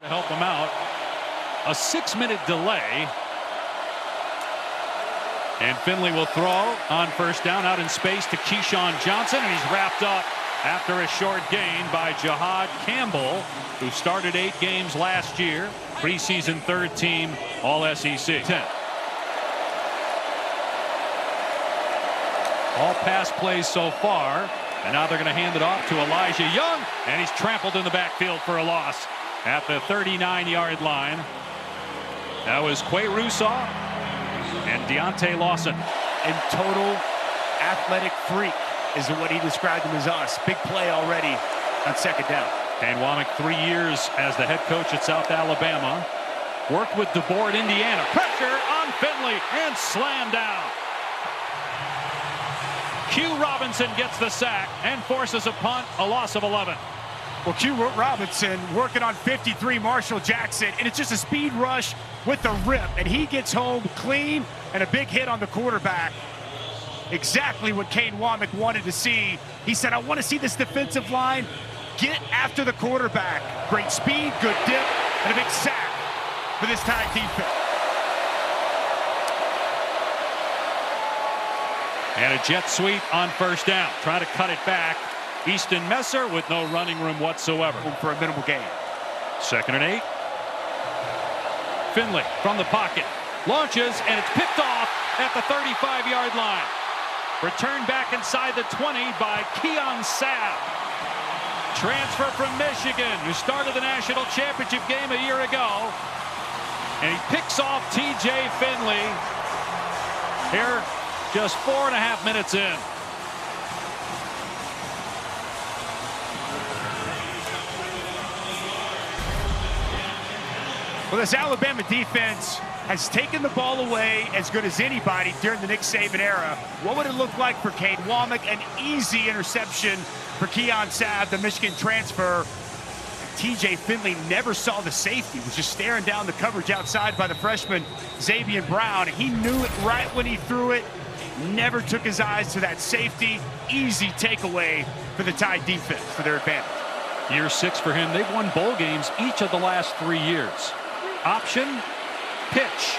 to help him out. A 6-minute delay. And Finley will throw on first down out in space to Keyshawn Johnson, and he's wrapped up after a short gain by Jahad Campbell, who started 8 games last year. Preseason third team All-SEC. 10. All pass plays so far, and now they're going to hand it off to Elijah Young, and he's trampled in the backfield for a loss at the 39-yard line. That was Quay Russaw and Deontay Lawson. And total athletic freak is what he described him as us. Big play already on second down. Kane Womack, 3 years as the head coach at South Alabama. Worked with DeBoer at Indiana. Pressure on Finley and slammed down. Q Robinson gets the sack and forces a punt, a loss of 11. Well, Q Robinson working on 53 Marshall Jackson, and it's just a speed rush with the rip, and he gets home clean and a big hit on the quarterback. Exactly what Kane Womack wanted to see. He said, I want to see this defensive line get after the quarterback. Great speed, good dip, and a big sack for this Tide defense. And a jet sweep on first down. Trying to cut it back. Easton Messer with no running room whatsoever. For a minimal gain. 2nd and 8. Finley from the pocket. Launches, and it's picked off at the 35-yard line. Returned back inside the 20 by Keon Sabb. Transfer from Michigan, who started the national championship game a year ago. And he picks off T.J. Finley here just 4.5 minutes in. Well, this Alabama defense has taken the ball away as good as anybody during the Nick Saban era. What would it look like for Kane Womack? An easy interception for Keon Sabb, the Michigan transfer. T.J. Finley never saw the safety, was just staring down the coverage outside by the freshman Xavier Brown. He knew it right when he threw it. Never took his eyes to that safety. Easy takeaway for the Tide defense for their advantage. Year 6 for him. They've won bowl games each of the last 3 years. Option, pitch,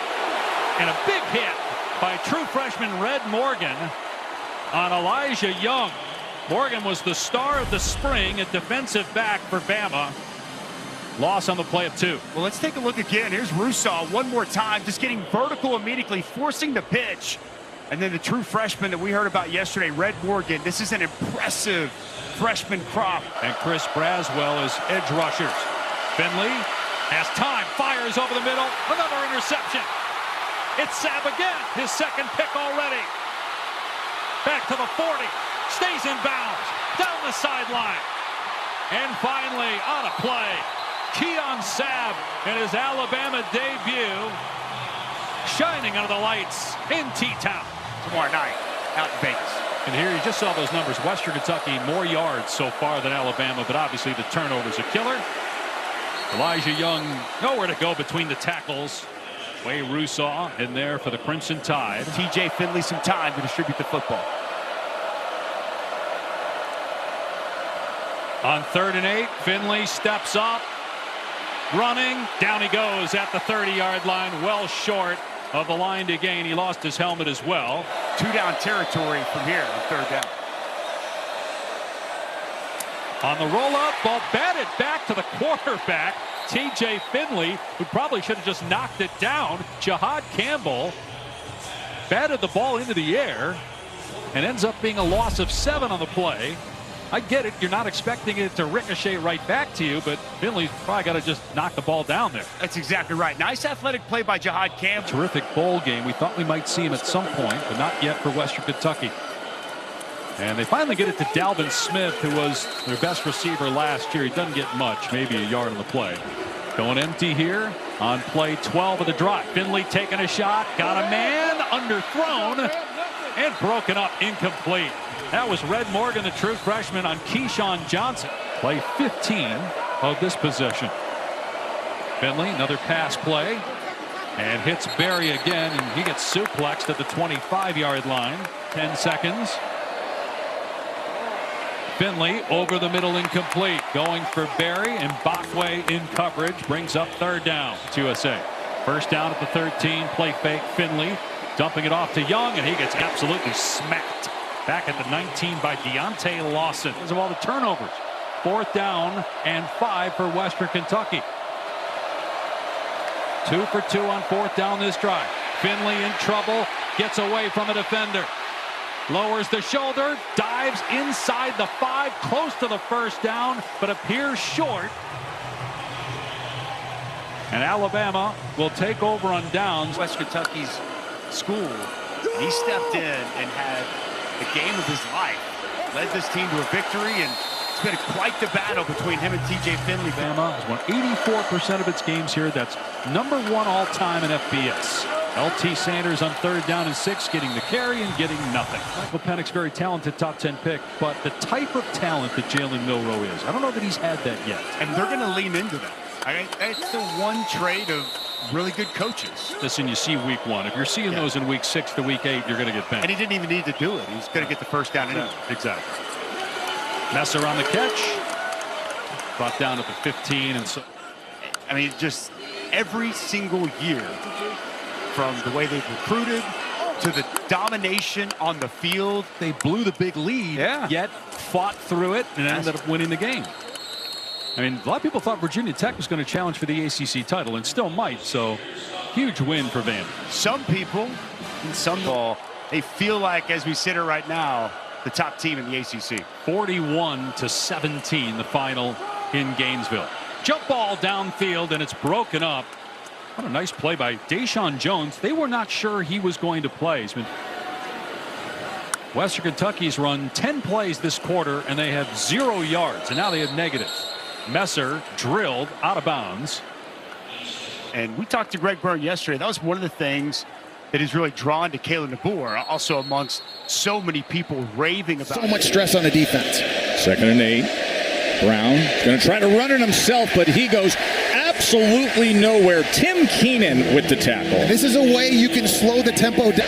and a big hit by true freshman Red Morgan on Elijah Young. Morgan was the star of the spring at defensive back for Bama. Loss on the play of 2. Well, let's take a look again. Here's Russaw one more time, just getting vertical immediately, forcing the pitch. And then the true freshman that we heard about yesterday, Red Morgan. This is an impressive freshman crop. And Chris Braswell is edge rushers. Finley has time, fires over the middle, another interception. It's Sabb again, his second pick already. Back to the 40, stays in bounds, down the sideline. And finally, on a play, Keon Sabb in his Alabama debut, shining under the lights in T-Town. Tomorrow night, out in Vegas. And here you just saw those numbers. Western Kentucky, more yards so far than Alabama, but obviously the turnover's a killer. Elijah Young, nowhere to go between the tackles. Quay Russaw in there for the Crimson Tide. T.J. Finley some time to distribute the football. On 3rd and 8, Finley steps up, running. Down he goes at the 30-yard line, well short of the line to gain. He lost his helmet as well. 2-down territory from here on 3rd down. On the roll-up, ball batted back to the quarterback, T.J. Finley, who probably should have just knocked it down. Jahad Campbell batted the ball into the air and ends up being a loss of 7 on the play. I get it, you're not expecting it to ricochet right back to you, but Finley's probably got to just knock the ball down there. That's exactly right. Nice athletic play by Jahad Campbell. Terrific bowl game. We thought we might see him at some point, but not yet for Western Kentucky. And they finally get it to Dalvin Smith, who was their best receiver last year. He doesn't get much, maybe a yard on the play. Going empty here on play 12 of the drive. Finley taking a shot, got a man, underthrown, and broken up, incomplete. That was Red Morgan, the true freshman, on Keyshawn Johnson. Play 15 of this possession. Finley, another pass play, and hits Berry again, and he gets suplexed at the 25-yard line. 10 seconds. Finley over the middle, incomplete. Going for Berry, and Bakwe in coverage brings up third down to USA. First down at the 13. Play fake. Finley dumping it off to Young, and he gets absolutely smacked back at the 19 by Deontay Lawson because of all the turnovers. Fourth down and 5 for Western Kentucky. 2 for 2 on fourth down this drive. Finley in trouble, gets away from a defender. Lowers the shoulder, dives inside the 5, close to the first down, but appears short. And Alabama will take over on downs. West Kentucky's school. He stepped in and had the game of his life. Led this team to a victory, and it's been quite the battle between him and TJ Finley. Alabama has won 84% of its games here. That's #1 all-time in FBS. LT Sanders on third down and 6, getting the carry and getting nothing. Michael Penix, very talented top 10 pick, but the type of talent that Jalen Milroe is, I don't know that he's had that yet. And they're going to lean into that. I mean, that's the one trait of really good coaches. Listen, you see week 1. If you're seeing those in week 6 to week 8, you're going to get bent. And he didn't even need to do it. He's going to get the first down anyway. Exactly. Messer on the catch. Brought down at the 15. And so, I mean, just every single year, from the way they've recruited to the domination on the field. They blew the big lead, yet fought through it and ended up winning the game. I mean, a lot of people thought Virginia Tech was going to challenge for the ACC title, and still might, so huge win for Vanderbilt. Some people, in some ball, they feel like, as we sit here right now, the top team in the ACC. 41-17, the final in Gainesville. Jump ball downfield, and it's broken up. What a nice play by Deshaun Jones. They were not sure he was going to play. Western Kentucky's run 10 plays this quarter, and they have 0 yards, and now they have negative. Messer drilled out of bounds. And we talked to Greg Byrne yesterday. That was one of the things that is really drawn to Kalen DeBoer, also amongst so many people raving about so much stress on the defense. 2nd and 8. Brown is going to try to run it himself, but he goes absolutely nowhere. Tim Keenan with the tackle. This is a way you can slow the tempo down.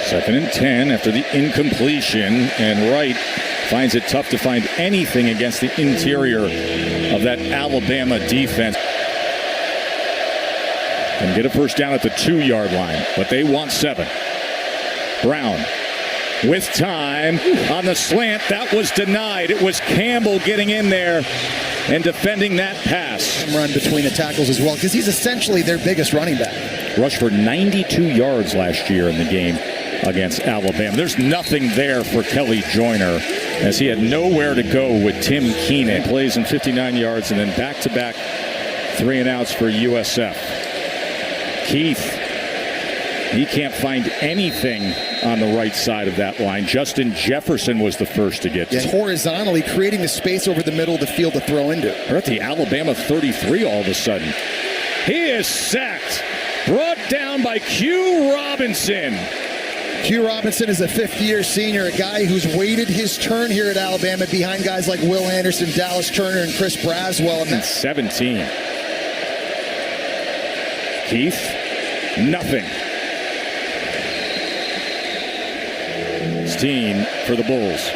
2nd and 10 after the incompletion, and Wright finds it tough to find anything against the interior of that Alabama defense. Can get a first down at the 2-yard line, but they want 7. Brown with time on the slant. That was denied. It was Campbell getting in there and defending that pass. Run between the tackles as well, because he's essentially their biggest running back. Rushed for 92 yards last year in the game against Alabama. There's nothing there for Kelly Joyner, as he had nowhere to go with Tim Keenan. Plays in 59 yards and then back-to-back 3-and-outs for USF. Keith, he can't find anything on the right side of that line. Justin Jefferson was the first to get to. Horizontally creating the space over the middle of the field to throw into. We're at the Alabama 33 all of a sudden. He is sacked. Brought down by Q Robinson. Q Robinson is a 5th-year senior, a guy who's waited his turn here at Alabama behind guys like Will Anderson, Dallas Turner, and Chris Braswell. And 17. Keith, nothing. 16 for the Bulls.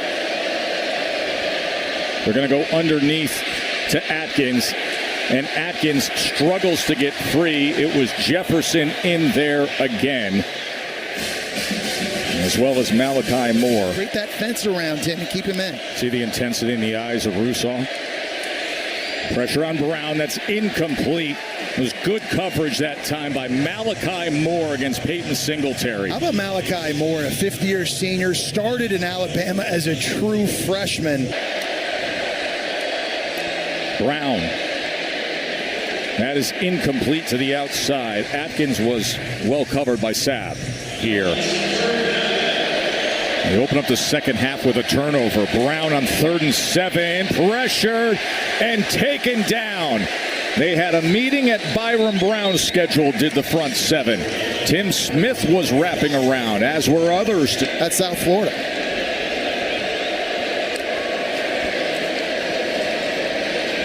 They're going to go underneath to Atkins, and Atkins struggles to get free. It was Jefferson in there again, as well as Malachi Moore. Break that fence around him and keep him in. See the intensity in the eyes of Russaw. Pressure on Brown. That's incomplete. It was good coverage that time by Malachi Moore against Peyton Singletary. How about Malachi Moore, a 5th-year senior, started in Alabama as a true freshman. Brown. That is incomplete to the outside. Atkins was well covered by Sabb here. They open up the second half with a turnover. Brown on 3rd and 7. Pressured and taken down. They had a meeting at Byram Brown's schedule, did the front 7. Tim Smith was wrapping around, as were others. That's South Florida.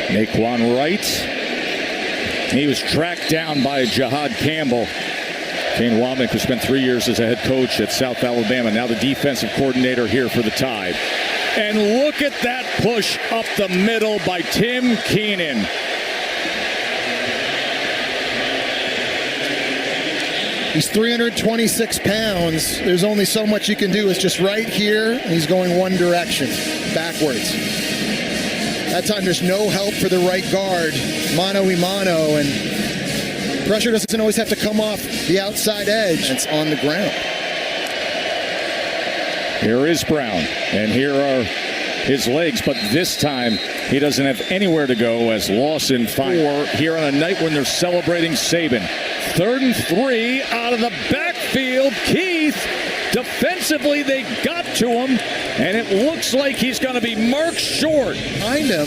Naquan Wright. He was tracked down by Jahad Campbell. Kane Womack, who spent 3 years as a head coach at South Alabama, now the defensive coordinator here for the Tide. And look at that push up the middle by Tim Keenan. He's 326 pounds. There's only so much you can do. It's just right here, and he's going one direction, backwards. That time there's no help for the right guard, mano a mano, and pressure doesn't always have to come off the outside edge. It's on the ground. Here is Brown, and here are his legs, but this time he doesn't have anywhere to go as Lawson fires here on a night when they're celebrating Saban. 3rd and 3 out of the backfield. Keith, defensively they got to him, and it looks like he's going to be marked short. Behind him,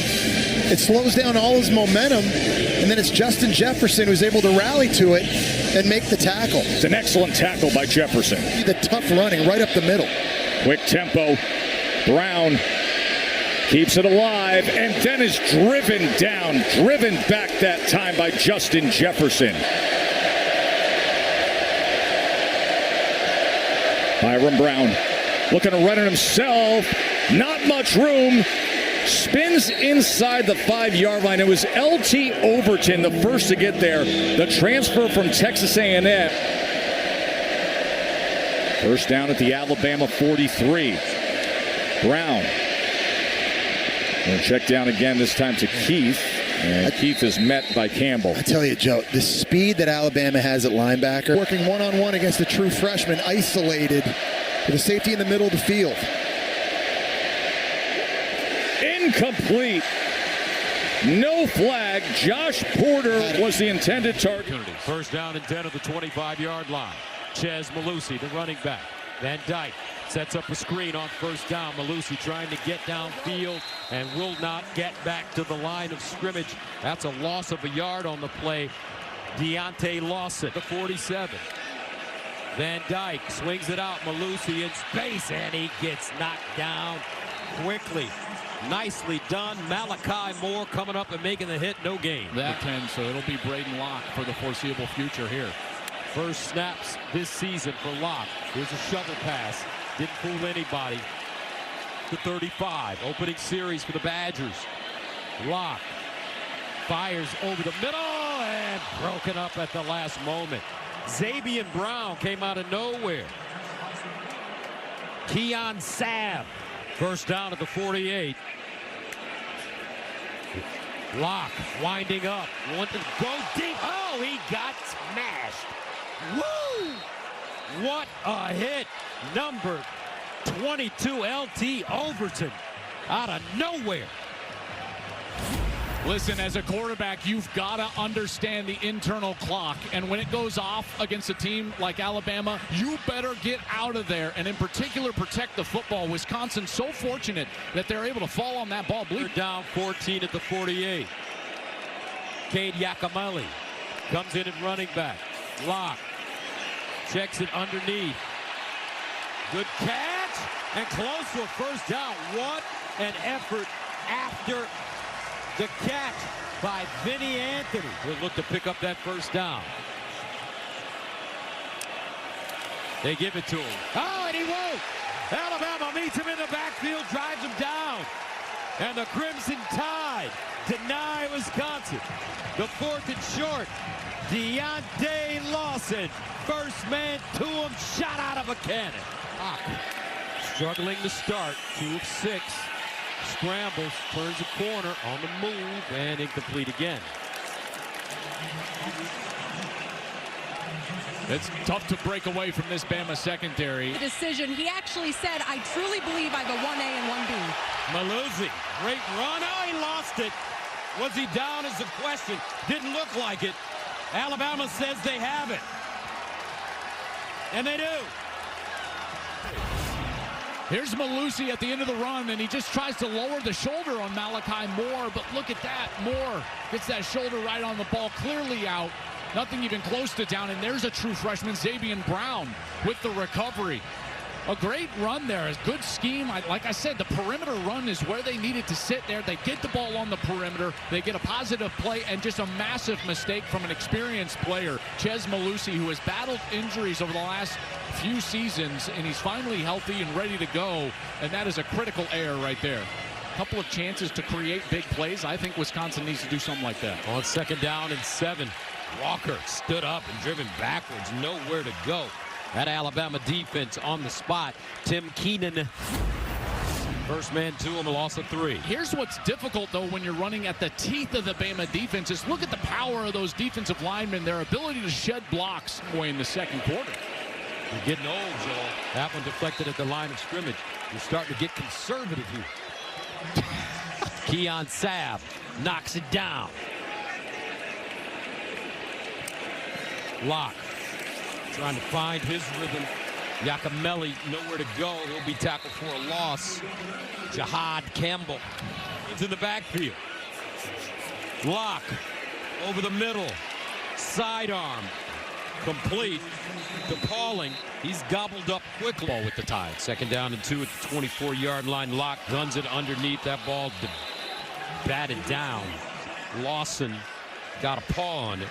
it slows down all his momentum, and then it's Justin Jefferson who's able to rally to it and make the tackle. It's an excellent tackle by Jefferson. The tough running right up the middle. Quick tempo. Brown keeps it alive and then is driven back that time by Justin Jefferson. Byron Brown looking to run it himself. Not much room. Spins inside the 5-yard line. It was LT Overton, the first to get there. The transfer from Texas A&M. First down at the Alabama 43. Brown. And check down again, this time to Keith. And Keith is met by Campbell. I tell you, Joe, the speed that Alabama has at linebacker, working one-on-one against a true freshman, isolated with a safety in the middle of the field. Incomplete. No flag. Josh Porter was the intended target. First down and 10 at the 25-yard line. Ches Malusi, the running back. Van Dyke sets up a screen on first down. Malusi trying to get downfield and will not get back to the line of scrimmage. That's a loss of a yard on the play. Deontay Lawson, the 47. Van Dyke swings it out. Malusi in space, and he gets knocked down quickly. Nicely done. Malachi Moore coming up and making the hit. No gain. That 10, so it'll be Braden Locke for the foreseeable future here. First snaps this season for Locke. Here's a shovel pass. Didn't fool anybody. The 35. Opening series for the Badgers. Locke fires over the middle and broken up at the last moment. Xavier Brown came out of nowhere. Keon Sabb. First down at the 48. Locke winding up. Want to go deep. Oh, he got smashed. Woo! What a hit. Number 22, LT Overton, out of nowhere. Listen, as a quarterback, you've got to understand the internal clock. And when it goes off against a team like Alabama, you better get out of there. And in particular, protect the football. Wisconsin's so fortunate that they're able to fall on that ball. They're down 14 at the 48. Cade Yakamali comes in at running back. Locke checks it underneath. Good catch and close to a first down. What an effort after the catch by Vinny Anthony. Will look to pick up that first down. They give it to him. Oh, and he won't. Alabama meets him in the backfield, drives him down. And the Crimson Tide deny Wisconsin. The 4th and short. Deontay Lawson, first man to him, shot out of a cannon. Struggling to start, 2 of 6. Scrambles, turns a corner, on the move, and incomplete again. It's tough to break away from this Bama secondary. The decision, he actually said, I truly believe I have a 1A and 1B. Malusi, great run. Oh, he lost it. Was he down is the question. Didn't look like it. Alabama says they have it. And they do. Here's Malusi at the end of the run, and he just tries to lower the shoulder on Malachi Moore, but look at that. Moore gets that shoulder right on the ball, clearly out. Nothing even close to down, and there's a true freshman, Xavier Brown, with the recovery. A great run there, a good scheme. Like I said, the perimeter run is where they needed to sit there. They get the ball on the perimeter. They get a positive play, and just a massive mistake from an experienced player, Chez Mellusi, who has battled injuries over the last few seasons, and he's finally healthy and ready to go, and that is a critical error right there. A couple of chances to create big plays. I think Wisconsin needs to do something like that. On 2nd down and 7, Walker stood up and driven backwards, nowhere to go. That Alabama defense on the spot. Tim Keenan, first man to him, a loss of 3. Here's what's difficult, though, when you're running at the teeth of the Bama defense is look at the power of those defensive linemen, their ability to shed blocks in the second quarter. You're getting old, Joel. That one deflected at the line of scrimmage. You're starting to get conservative here. Keon Sabb knocks it down. Locke trying to find his rhythm. Yakimelli nowhere to go. He'll be tackled for a loss. Jahad Campbell is in the backfield. Locke over the middle. Sidearm. Complete to Pauling. He's gobbled up quickly. Ball with the Tide. 2nd down and 2 at the 24-yard line. Locke guns it underneath. That ball batted down. Lawson got a paw on it.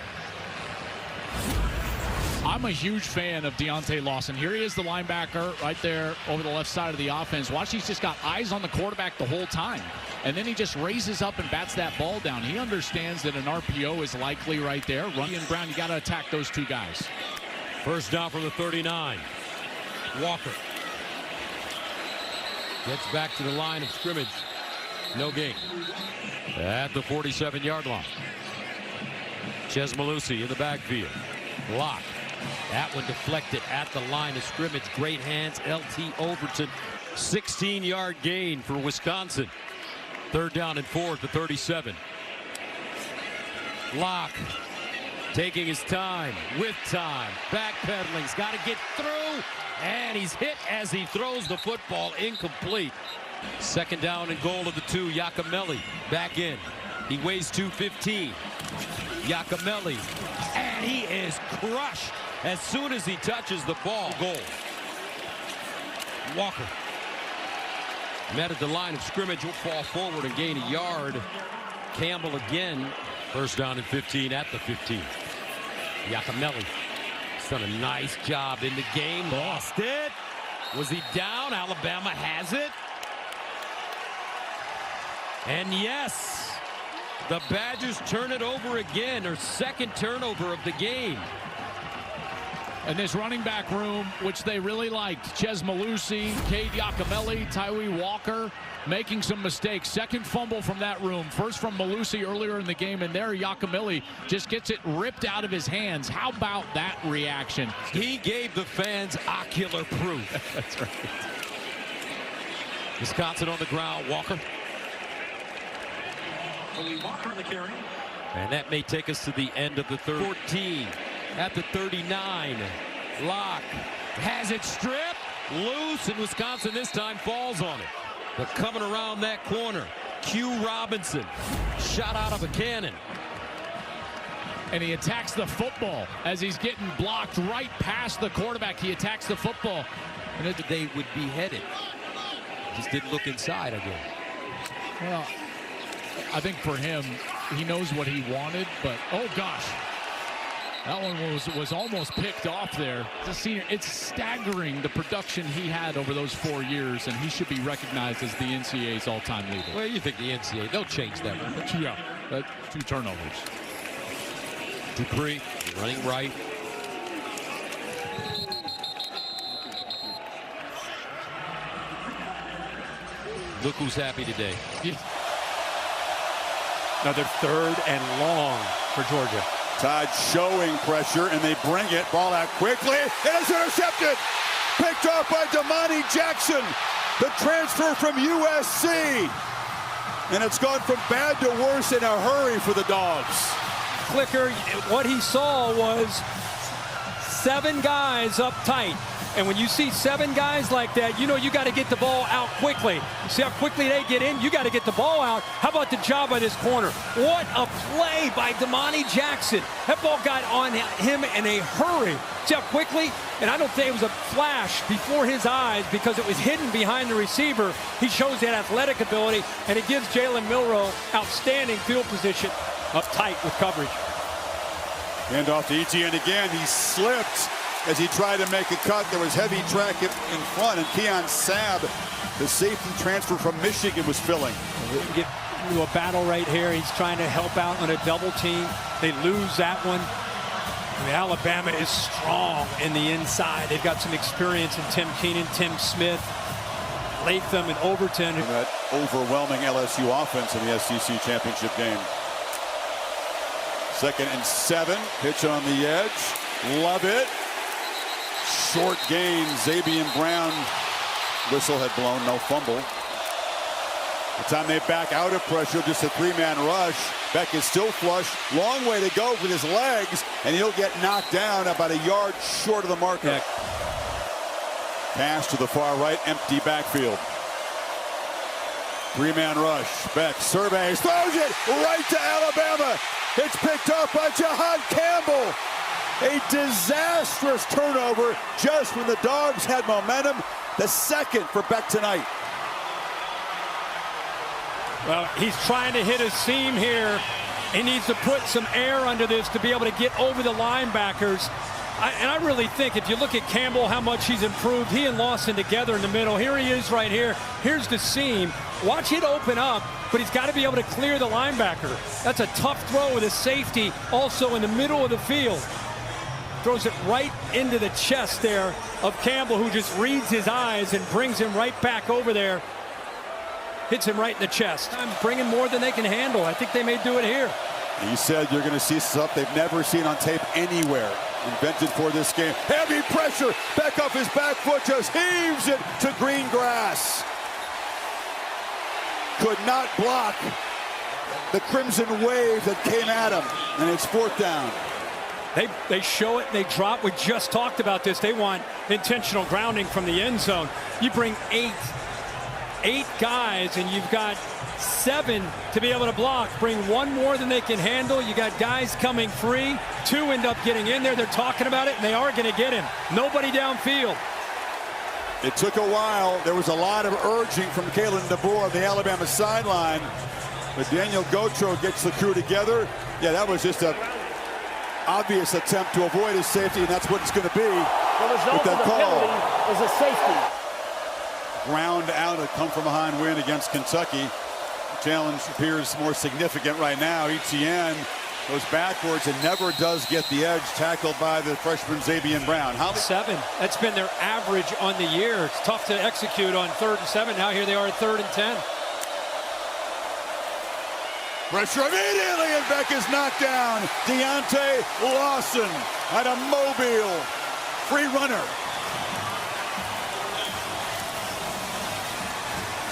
I'm a huge fan of Deontay Lawson. Here he is, the linebacker right there over the left side of the offense. Watch, he's just got eyes on the quarterback the whole time. And then he just raises up and bats that ball down. He understands that an RPO is likely right there. Runyon Brown, you got to attack those two guys. First down from the 39. Walker gets back to the line of scrimmage. No gain. At the 47-yard line. Chez Mellusi in the backfield. Locke. That one deflected at the line of scrimmage. Great hands, LT Overton. 16-yard gain for Wisconsin. 3rd down and 4 at the 37. Locke taking his time, with time, backpedaling. He's got to get through, and he's hit as he throws the football. Incomplete. 2nd down and goal of the 2. Yakimelli back in. He weighs 215. Yakimelli, and he is crushed as soon as he touches the ball. Goal. Walker met at the line of scrimmage. Will fall forward and gain a yard. Campbell again. 1st down and 15 at the 15. Yakimelli has done a nice job in the game. Lost it. Was he down? Alabama has it. And yes, the Badgers turn it over again. Their 2nd turnover of the game. And this running back room, which they really liked, Chez Mellusi, Cade Yakimelli, Tyree Walker, making some mistakes. 2nd fumble from that room. First from Mellusi earlier in the game, and there Yakimelli just gets it ripped out of his hands. How about that reaction? He gave the fans ocular proof. That's right. Wisconsin on the ground. Walker. Walker on the carry. And that may take us to the end of the 14. At the 39, Locke has it stripped loose, and Wisconsin this time falls on it. But coming around that corner, Q Robinson, shot out of a cannon. And he attacks the football as he's getting blocked right past the quarterback. He attacks the football. And they would be headed. Just didn't look inside again. Well, I think for him, he knows what he wanted, but oh gosh. That one was almost picked off there. The senior, it's staggering the production he had over those 4 years, and he should be recognized as the NCAA's all-time leader. Well, you think the NCAA, they'll change that. Yeah, 2 turnovers. Dupree running right. Look who's happy today. Another 3rd and long for Georgia. Tide showing pressure, and they bring it. Ball out quickly. It is intercepted. Picked off by Damani Jackson, the transfer from USC. And it's gone from bad to worse in a hurry for the Dogs. Clicker, what he saw was 7 guys up tight. And when you see 7 guys like that, you know you got to get the ball out quickly. See how quickly they get in? You got to get the ball out. How about the job by this corner? What a play by Damani Jackson. That ball got on him in a hurry. See how quickly? And I don't think it was a flash before his eyes because it was hidden behind the receiver. He shows that athletic ability, and it gives Jalen Milroe outstanding field position up tight with coverage. Hand off to Etienne again. He slipped as he tried to make a cut. There was heavy track in front, and Keon Sabb, the safety transfer from Michigan, was filling. They get into a battle right here. He's trying to help out on a double team. They lose that one. I mean, Alabama is strong in the inside. They've got some experience in Tim Keenan, Tim Smith, Latham, and Overton. That overwhelming LSU offense in the SEC championship game. 2nd and 7. Pitch on the edge. Love it. Short gain. Zabian Brown. Whistle had blown. No fumble. The time they back out of pressure, just a 3-man rush. Beck is still flush. Long way to go with his legs, and he'll get knocked down about a yard short of the marker. Yeah. Pass to the far right, empty backfield. 3-man rush. Beck surveys, throws it right to Alabama. It's picked up by Jahan Campbell. A disastrous turnover just when the Dogs had momentum. The 2nd for Beck tonight. Well, he's trying to hit a seam here. He needs to put some air under this to be able to get over the linebackers. And I really think if you look at Campbell, how much he's improved. He and Lawson together in the middle. Here he is right here. Here's the seam. Watch it open up, but he's got to be able to clear the linebacker. That's a tough throw with a safety also in the middle of the field. Throws it right into the chest there of Campbell, who just reads his eyes and brings him right back over there. Hits him right in the chest. I'm bringing more than they can handle. I think they may do it here. He said you're going to see stuff they've never seen on tape anywhere. Invented for this game. Heavy pressure. Beck off his back foot, just heaves it to green grass. Could not block the crimson wave that came at him. And it's 4th down. They show it, they drop. We just talked about this. They want intentional grounding from the end zone. You bring 8 guys, and you've got 7 to be able to block. Bring 1 more than they can handle. You got guys coming free. 2 end up getting in there. They're talking about it, and they are going to get him. Nobody downfield. It took a while. There was a lot of urging from Kalen DeBoer on the Alabama sideline. But Daniel Gotro gets the crew together. Yeah, that was just an obvious attempt to avoid his safety, and that's what it's going to be. The result of the penalty is a safety. Ground out, a come from behind win against Kentucky. Challenge appears more significant right now. Etienne goes backwards and never does get the edge, tackled by the freshman Zabian Brown. 7. That's been their average on the year. It's tough to execute on 3rd and 7. Now here they are at 3rd and 10. Pressure immediately, and Beck is knocked down. Deontay Lawson at a Mobile. Free runner.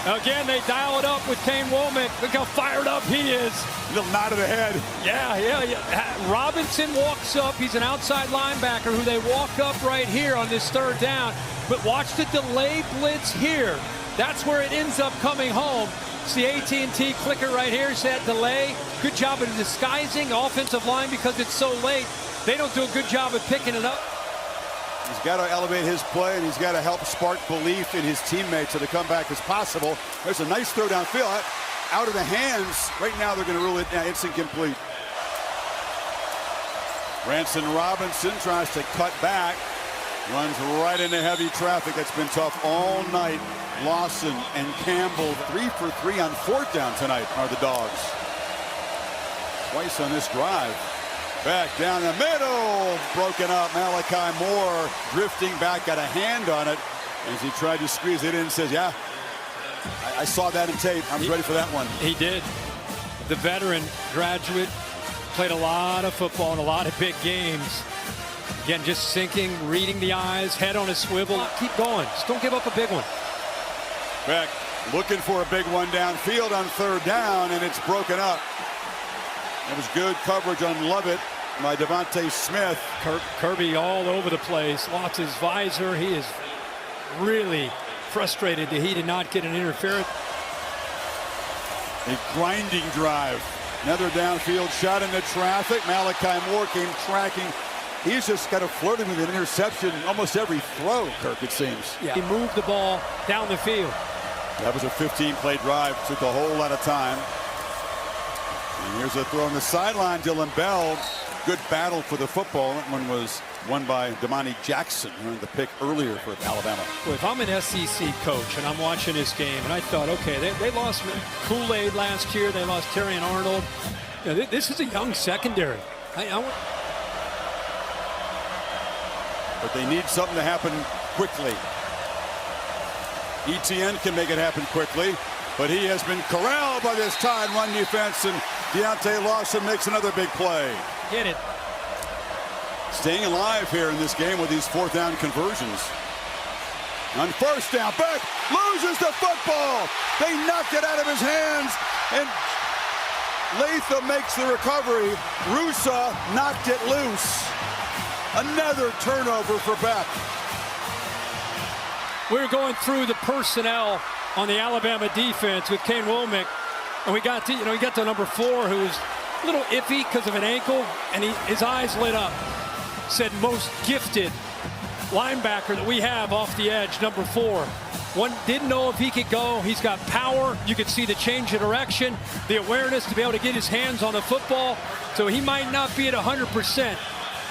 Again, they dial it up with Kane Womack. Look how fired up he is. Little nod of the head. Yeah. Robinson walks up. He's an outside linebacker who they walk up right here on this 3rd down. But watch the delay blitz here. That's where it ends up coming home. It's the AT&T clicker right here. It's that delay. Good job of disguising the offensive line because it's so late. They don't do a good job of picking it up. He's got to elevate his play, and he's got to help spark belief in his teammates so the comeback is possible. There's a nice throw downfield. Out of the hands. Right now they're going to rule it. It's incomplete. Ranson Robinson tries to cut back. Runs right into heavy traffic. That's been tough all night. Lawson and Campbell 3 for 3 on 4th down tonight are the Dogs. Twice on this drive. Back down the middle, broken up. Malachi Moore drifting back, got a hand on it as he tried to squeeze it in and says, yeah, I saw that in tape. I was ready for that one. He did. The veteran graduate, played a lot of football in a lot of big games. Again, just sinking, reading the eyes, head on a swivel. Keep going. Just don't give up a big one. Beck looking for a big one downfield on 3rd down, and it's broken up. It was good coverage on Lovett. by Devontae Smith. Kirby all over the place. Lost his visor. He is really frustrated that he did not get an interference. A grinding drive. Another downfield shot into traffic. Malachi Moore came tracking. He's just kind of flirting with an interception almost every throw, Kirk, it seems. Yeah. He moved the ball down the field. That was a 15-play drive. Took a whole lot of time. And here's a throw on the sideline. Dylan Bell. Good battle for the football. That one was won by Damani Jackson, who earned the pick earlier for Alabama. Well, if I'm an SEC coach and I'm watching this game and I thought, okay, they lost Kool-Aid last year. They lost Terry and Arnold. You know, this is a young secondary. But they need something to happen quickly. ETN can make it happen quickly, but he has been corralled by this tight run defense, and Deontay Lawson makes another big play. Get it. Staying alive here in this game with these fourth down conversions. On first down, Beck loses the football. They knocked it out of his hands, and Latham makes the recovery. Rusa knocked it loose. Another turnover for Beck. We're going through the personnel on the Alabama defense with Kane Womack, and we got to number 4, who's a little iffy because of an ankle, and his eyes lit up. Said most gifted linebacker that we have off the edge, number 4. One didn't know if he could go. He's got power. You could see the change of direction, the awareness to be able to get his hands on the football. So he might not be at 100%,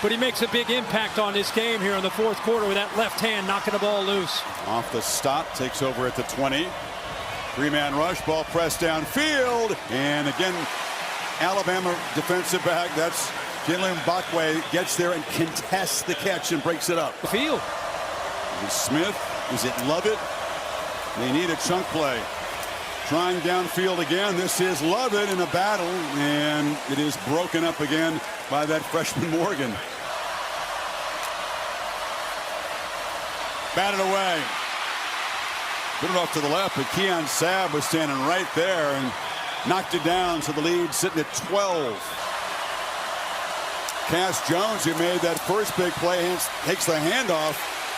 but he makes a big impact on this game here in the fourth quarter with that left hand knocking the ball loose. Off the stop, takes over at the 20. 3-man rush, ball pressed downfield, and again, Alabama defensive back. That's Jalen Bakwe gets there and contests the catch and breaks it up. The field. Is Smith? Is it Lovett? They need a chunk play. Trying downfield again. This is Lovett in a battle, and it is broken up again by that freshman Morgan. Batted away. Put it off to the left, but Keon Sabb was standing right there and knocked it down, so the lead sitting at 12. Cass Jones, who made that first big play, takes the handoff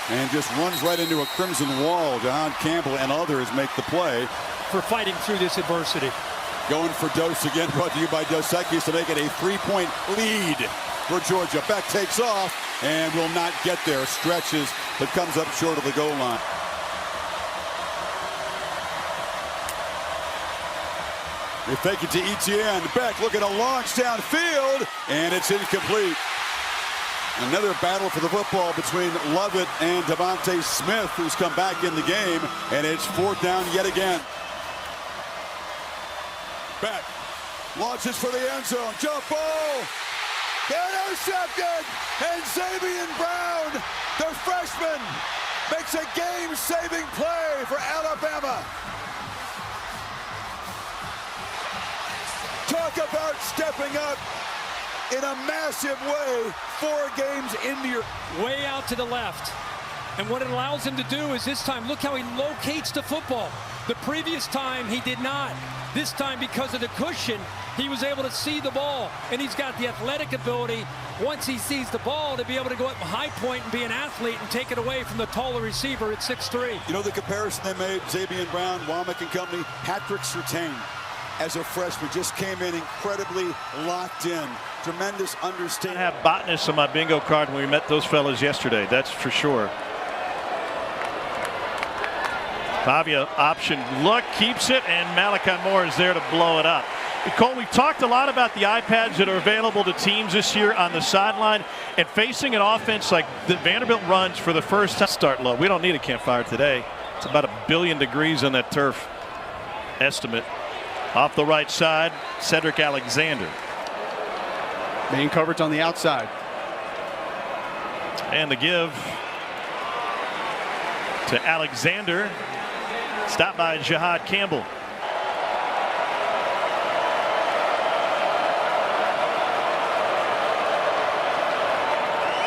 and just runs right into a crimson wall. John Campbell and others make the play. For fighting through this adversity. Going for Dose again, brought to you by Dos Equis to make it a 3-point lead for Georgia. Beck takes off and will not get there. Stretches, but comes up short of the goal line. They fake it to ETN. Beck looking to launch downfield, and it's incomplete. Another battle for the football between Lovett and Devontae Smith, who's come back in the game, and it's fourth down yet again. Beck launches for the end zone. Jump ball. Intercepted. And Xavier Brown, the freshman, makes a game-saving play for Alabama. Talk about stepping up in a massive way. 4 games into your... Way out to the left. And what it allows him to do is this time, look how he locates the football. The previous time, he did not. This time, because of the cushion, he was able to see the ball. And he's got the athletic ability, once he sees the ball, to be able to go up a high point and be an athlete and take it away from the taller receiver at 6'3". You know the comparison they made, Xavier Brown, Womack and company? Patrick Surtain, as a freshman, just came in incredibly locked in. Tremendous understanding. I have botanists on my bingo card when we met those fellas yesterday, that's for sure. Pavia option look, keeps it, and Malachi Moore is there to blow it up. Cole, we talked a lot about the iPads that are available to teams this year on the sideline, and facing an offense like the Vanderbilt runs for the first time. Start low. We don't need a campfire today. It's about 1 billion degrees on that turf estimate. Off the right side, Cedric Alexander. Main coverage on the outside. And the give to Alexander. Stopped by Jihad Campbell.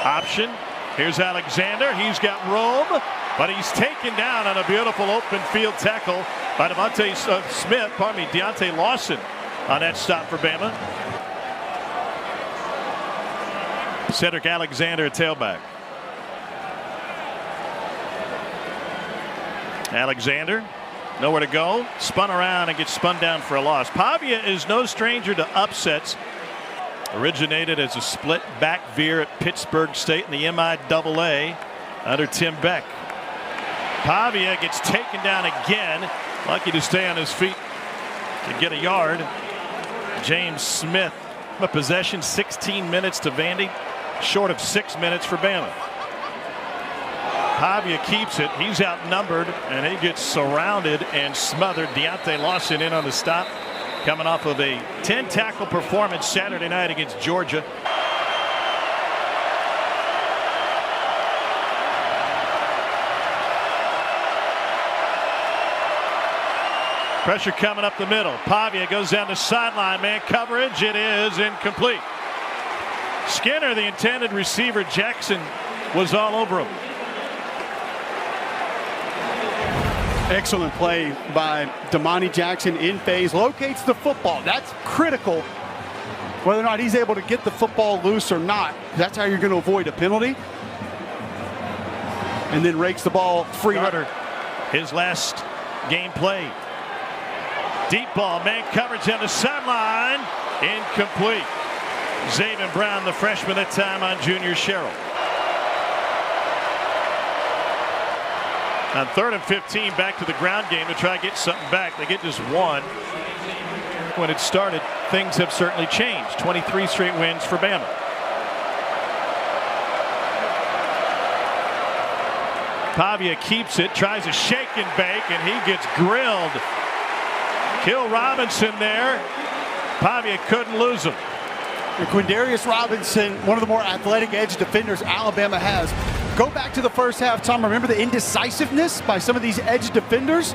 Option. Here's Alexander. He's got room, but he's taken down on a beautiful open field tackle by Deontay Lawson on that stop for Bama. Cedric Alexander at tailback. Alexander, nowhere to go. Spun around and gets spun down for a loss. Pavia is no stranger to upsets. Originated as a split back veer at Pittsburgh State in the MIAA under Tim Beck. Pavia gets taken down again. Lucky to stay on his feet to get a yard. James Smith. A possession, 16 minutes to Vandy, short of 6 minutes for Bama. Pavia keeps it. He's outnumbered, and he gets surrounded and smothered. Deontay Lawson in on the stop, coming off of a 10-tackle performance Saturday night against Georgia. Pressure coming up the middle. Pavia goes down the sideline. Man coverage. It is incomplete. Skinner, the intended receiver. Jackson was all over him. Excellent play by Damani Jackson in phase. Locates the football. That's critical. Whether or not he's able to get the football loose or not. That's how you're going to avoid a penalty. And then rakes the ball free. Carter, his last game play. Deep ball, man coverage on the sideline, incomplete. Zaven Brown, the freshman, that time on Junior Sherrill. On 3rd and 15, back to the ground game to try to get something back. They get just one. When it started, things have certainly changed. 23 straight wins for Bama. Pavia keeps it, tries a shake and bake, and he gets grilled. Kill Robinson there. Pavia couldn't lose him. Quindarius Robinson, one of the more athletic edge defenders Alabama has. Go back to the first half, Tom. Remember the indecisiveness by some of these edge defenders?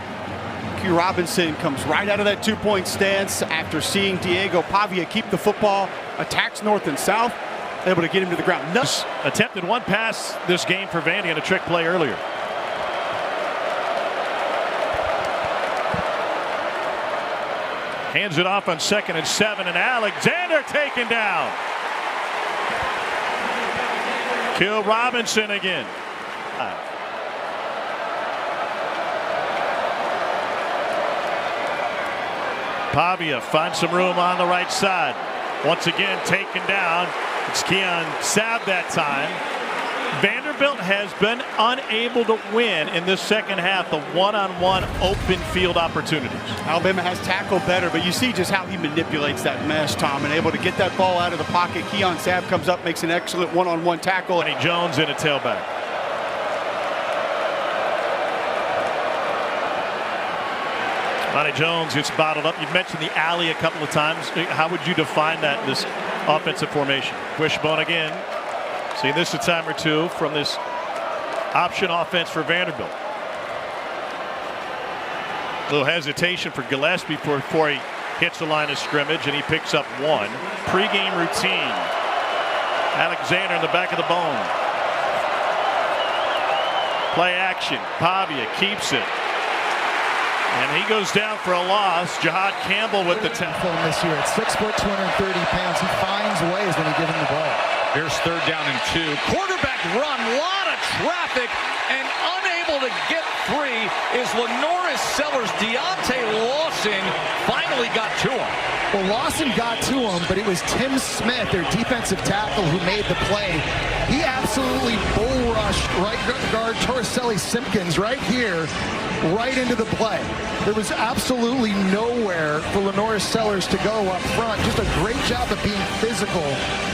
Q Robinson comes right out of that 2-point stance after seeing Diego Pavia keep the football, attacks north and south, able to get him to the ground. Attempted one pass this game for Vandy on a trick play earlier. Hands it off on 2nd and 7, and Alexander taken down. Kill Robinson again. Pavia finds some room on the right side. Once again taken down. It's Keon Sabb that time. Vanderbilt has been unable to win in this second half the one-on-one open field opportunities. Alabama has tackled better, but you see just how he manipulates that mesh, Tom, and able to get that ball out of the pocket. Keon Sabb comes up, makes an excellent one-on-one tackle. Johnny Jones in a tailback. Johnny Jones gets bottled up. You've mentioned the alley a couple of times. How would you define that in this offensive formation? Wishbone again. See this a time or two from this option offense for Vanderbilt. A little hesitation for Gillespie before he hits the line of scrimmage, and he picks up one. Pre-game routine. Alexander in the back of the bone. Play action. Pavia keeps it. And he goes down for a loss. Jahad Campbell with the tackle. This year at 6 foot, 230 pounds. He finds ways when he gives him the ball. Here's 3rd down and 2. Quarterback run, lot of traffic, and unable to get free is Lenoris Sellers. Deontay Lawson finally got to him. Well, Lawson got to him, but it was Tim Smith, their defensive tackle, who made the play. He absolutely bull rushed right guard Torricelli Simpkins right here, right into the play. There was absolutely nowhere for Lenoris Sellers to go up front. Just a great job of being physical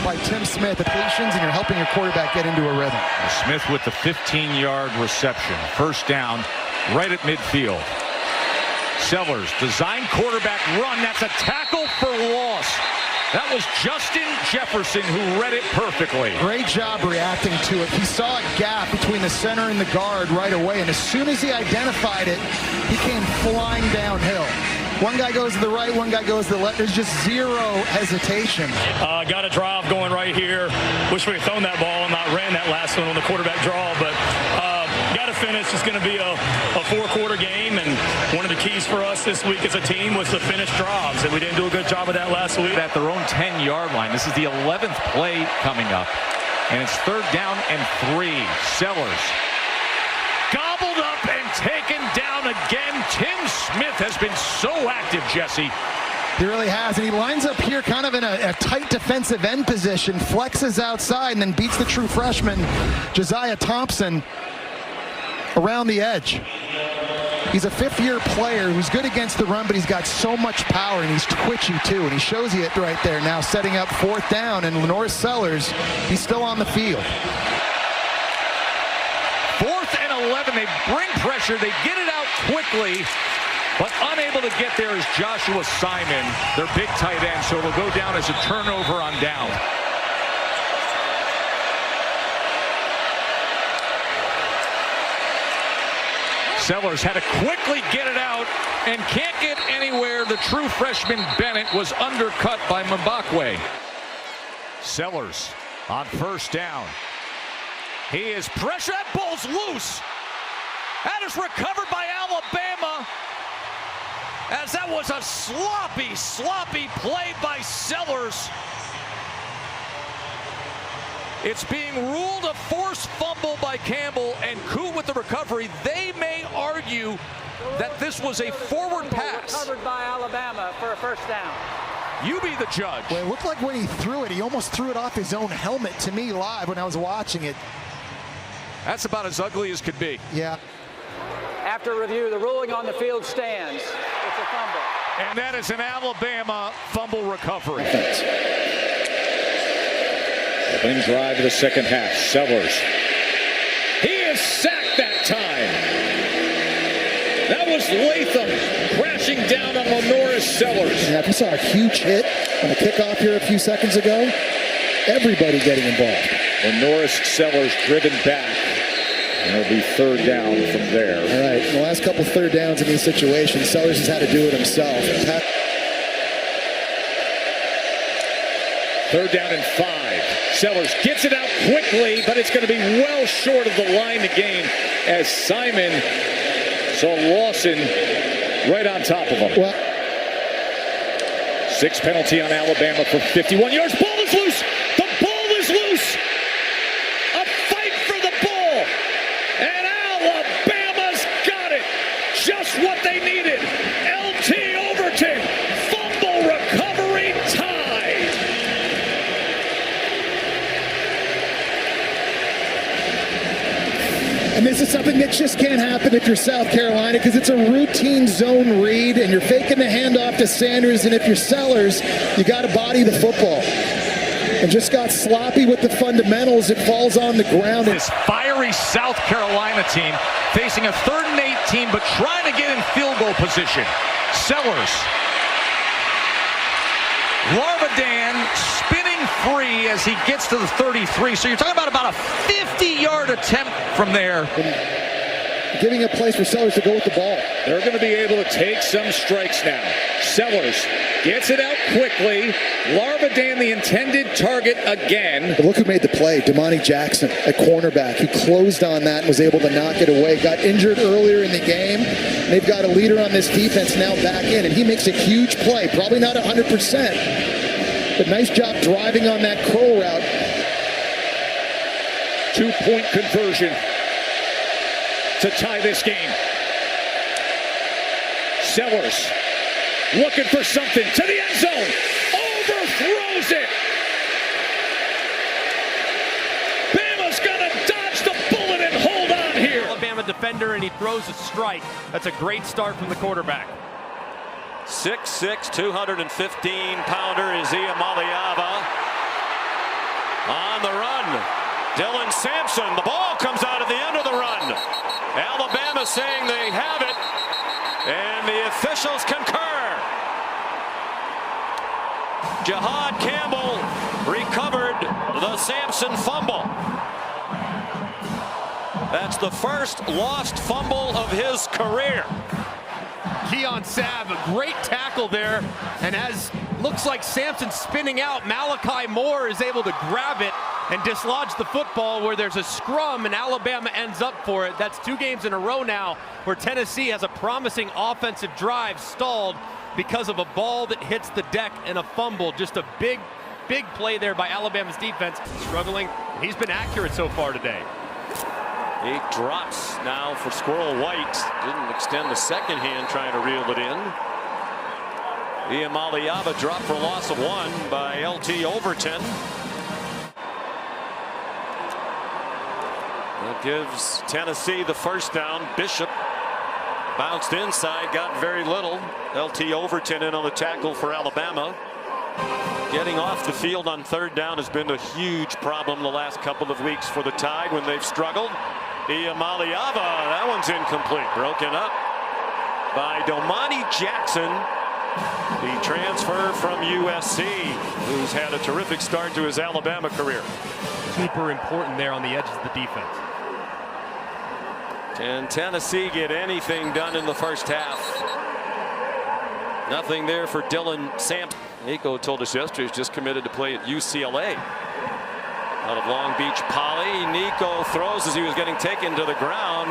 by Tim Smith. The patience, and you're helping your quarterback get into a rhythm. Smith with the 15-yard reception. 1st down, right at midfield. Sellers, design quarterback run. That's a tackle for loss. That was Justin Jefferson who read it perfectly. Great job reacting to it. He saw a gap between the center and the guard right away, and as soon as he identified it, he came flying downhill. One guy goes to the right, one guy goes to the left. There's just zero hesitation. Got a drive going right here. Wish we had thrown that ball and not ran that last one on the quarterback draw, but got to finish. It's going to be a 4-quarter game, and one of the keys for us this week as a team was to finish drives, and we didn't do a good job of that last week. At their own 10-yard line. This is the 11th play coming up. And it's 3rd down and 3. Sellers gobbled up and taken down again. Tim Smith has been so active, Jesse. He really has, and he lines up here kind of in a tight defensive end position, flexes outside, and then beats the true freshman, Josiah Thompson, around the edge. He's a 5th-year player who's good against the run, but he's got so much power, and he's twitchy, too, and he shows you it right there now, setting up 4th down, and Norris Sellers, he's still on the field. 4th and 11, they bring pressure, they get it out quickly, but unable to get there is Joshua Simon, their big tight end, so it'll go down as a turnover on down. Sellers had to quickly get it out and can't get anywhere. The true freshman Bennett was undercut by Mbakwe. Sellers on 1st down. He is pressure. That ball's loose. That is recovered by Alabama, as that was a sloppy play by Sellers. It's being ruled a forced fumble by Campbell, and Koo with the recovery. They may argue that this was a forward pass. Recovered by Alabama for a 1st down. You be the judge. Well, it looked like when he threw it, he almost threw it off his own helmet to me live when I was watching it. That's about as ugly as could be. Yeah. After review, the ruling on the field stands. It's a fumble. And that is an Alabama fumble recovery. Opening drive of the 2nd half. Sellers. He is sacked that time. That was Latham crashing down on Norris Sellers. Yeah, if you saw a huge hit on the kickoff here a few seconds ago, everybody getting involved. Norris Sellers driven back. And it'll be 3rd down from there. All right, in the last couple 3rd downs in these situations, Sellers has had to do it himself. 3rd down and 5. Sellers gets it out quickly, but it's going to be well short of the line to gain as Simon saw Lawson right on top of him. Well, 6 penalty on Alabama for 51 yards. Ball is loose. The ball is loose. A fight for the ball. And Alabama's got it. Just what they needed. LT Overton. Fumble recovery tie. and this is something that just can't happen if you're South Carolina, because it's a routine zone read, and you're faking the handoff to Sanders, and if you're Sellers, you got to body the football. And just got sloppy with the fundamentals. It falls on the ground. This fiery South Carolina team facing a 3rd and 18, but trying to get in field goal position. Sellers. Larvadan spinning free as he gets to the 33. So you're talking about a 50-yard attempt from there. Giving a place for Sellers to go with the ball. They're going to be able to take some strikes now. Sellers gets it out quickly. Larvadan, the intended target again. But look who made the play. Damani Jackson, a cornerback, who closed on that and was able to knock it away. Got injured earlier in the game. They've got a leader on this defense now back in, and he makes a huge play. Probably not 100%, but nice job driving on that curl route. 2-point conversion to tie this game. Sellers looking for something to the end zone. Overthrows it. Bama's gonna dodge the bullet and hold on here. Alabama defender, and he throws a strike. That's a great start from the quarterback. 6'6", 215-pounder is Iamaleava. On the run, Dylan Sampson. The ball comes out at the end of the run. Alabama saying they have it, and the officials concur. Jahad Campbell recovered the Sampson fumble. That's the first lost fumble of his career. Keon Sabb, a great tackle there, and as looks like Sampson spinning out, Malachi Moore is able to grab it and dislodge the football where there's a scrum, and Alabama ends up for it. That's 2 games in a row now where Tennessee has a promising offensive drive stalled because of a ball that hits the deck and a fumble. Just a big big play there by Alabama's defense. Struggling. He's been accurate so far today. 8 drops now for Squirrel White. Didn't extend the second hand trying to reel it in. Iamaleava dropped for a loss of 1 by LT Overton. That gives Tennessee the first down. Bishop bounced inside, got very little. LT Overton in on the tackle for Alabama. Getting off the field on 3rd down has been a huge problem the last couple of weeks for the Tide when they've struggled. Iamaleava, that one's incomplete. Broken up by Domani Jackson, the transfer from USC, who's had a terrific start to his Alabama career. Super important there on the edges of the defense. Can Tennessee get anything done in the first half? Nothing there for Dylan Sampson. Nico told us yesterday he's just committed to play at UCLA. Out of Long Beach Poly, Nico throws as he was getting taken to the ground.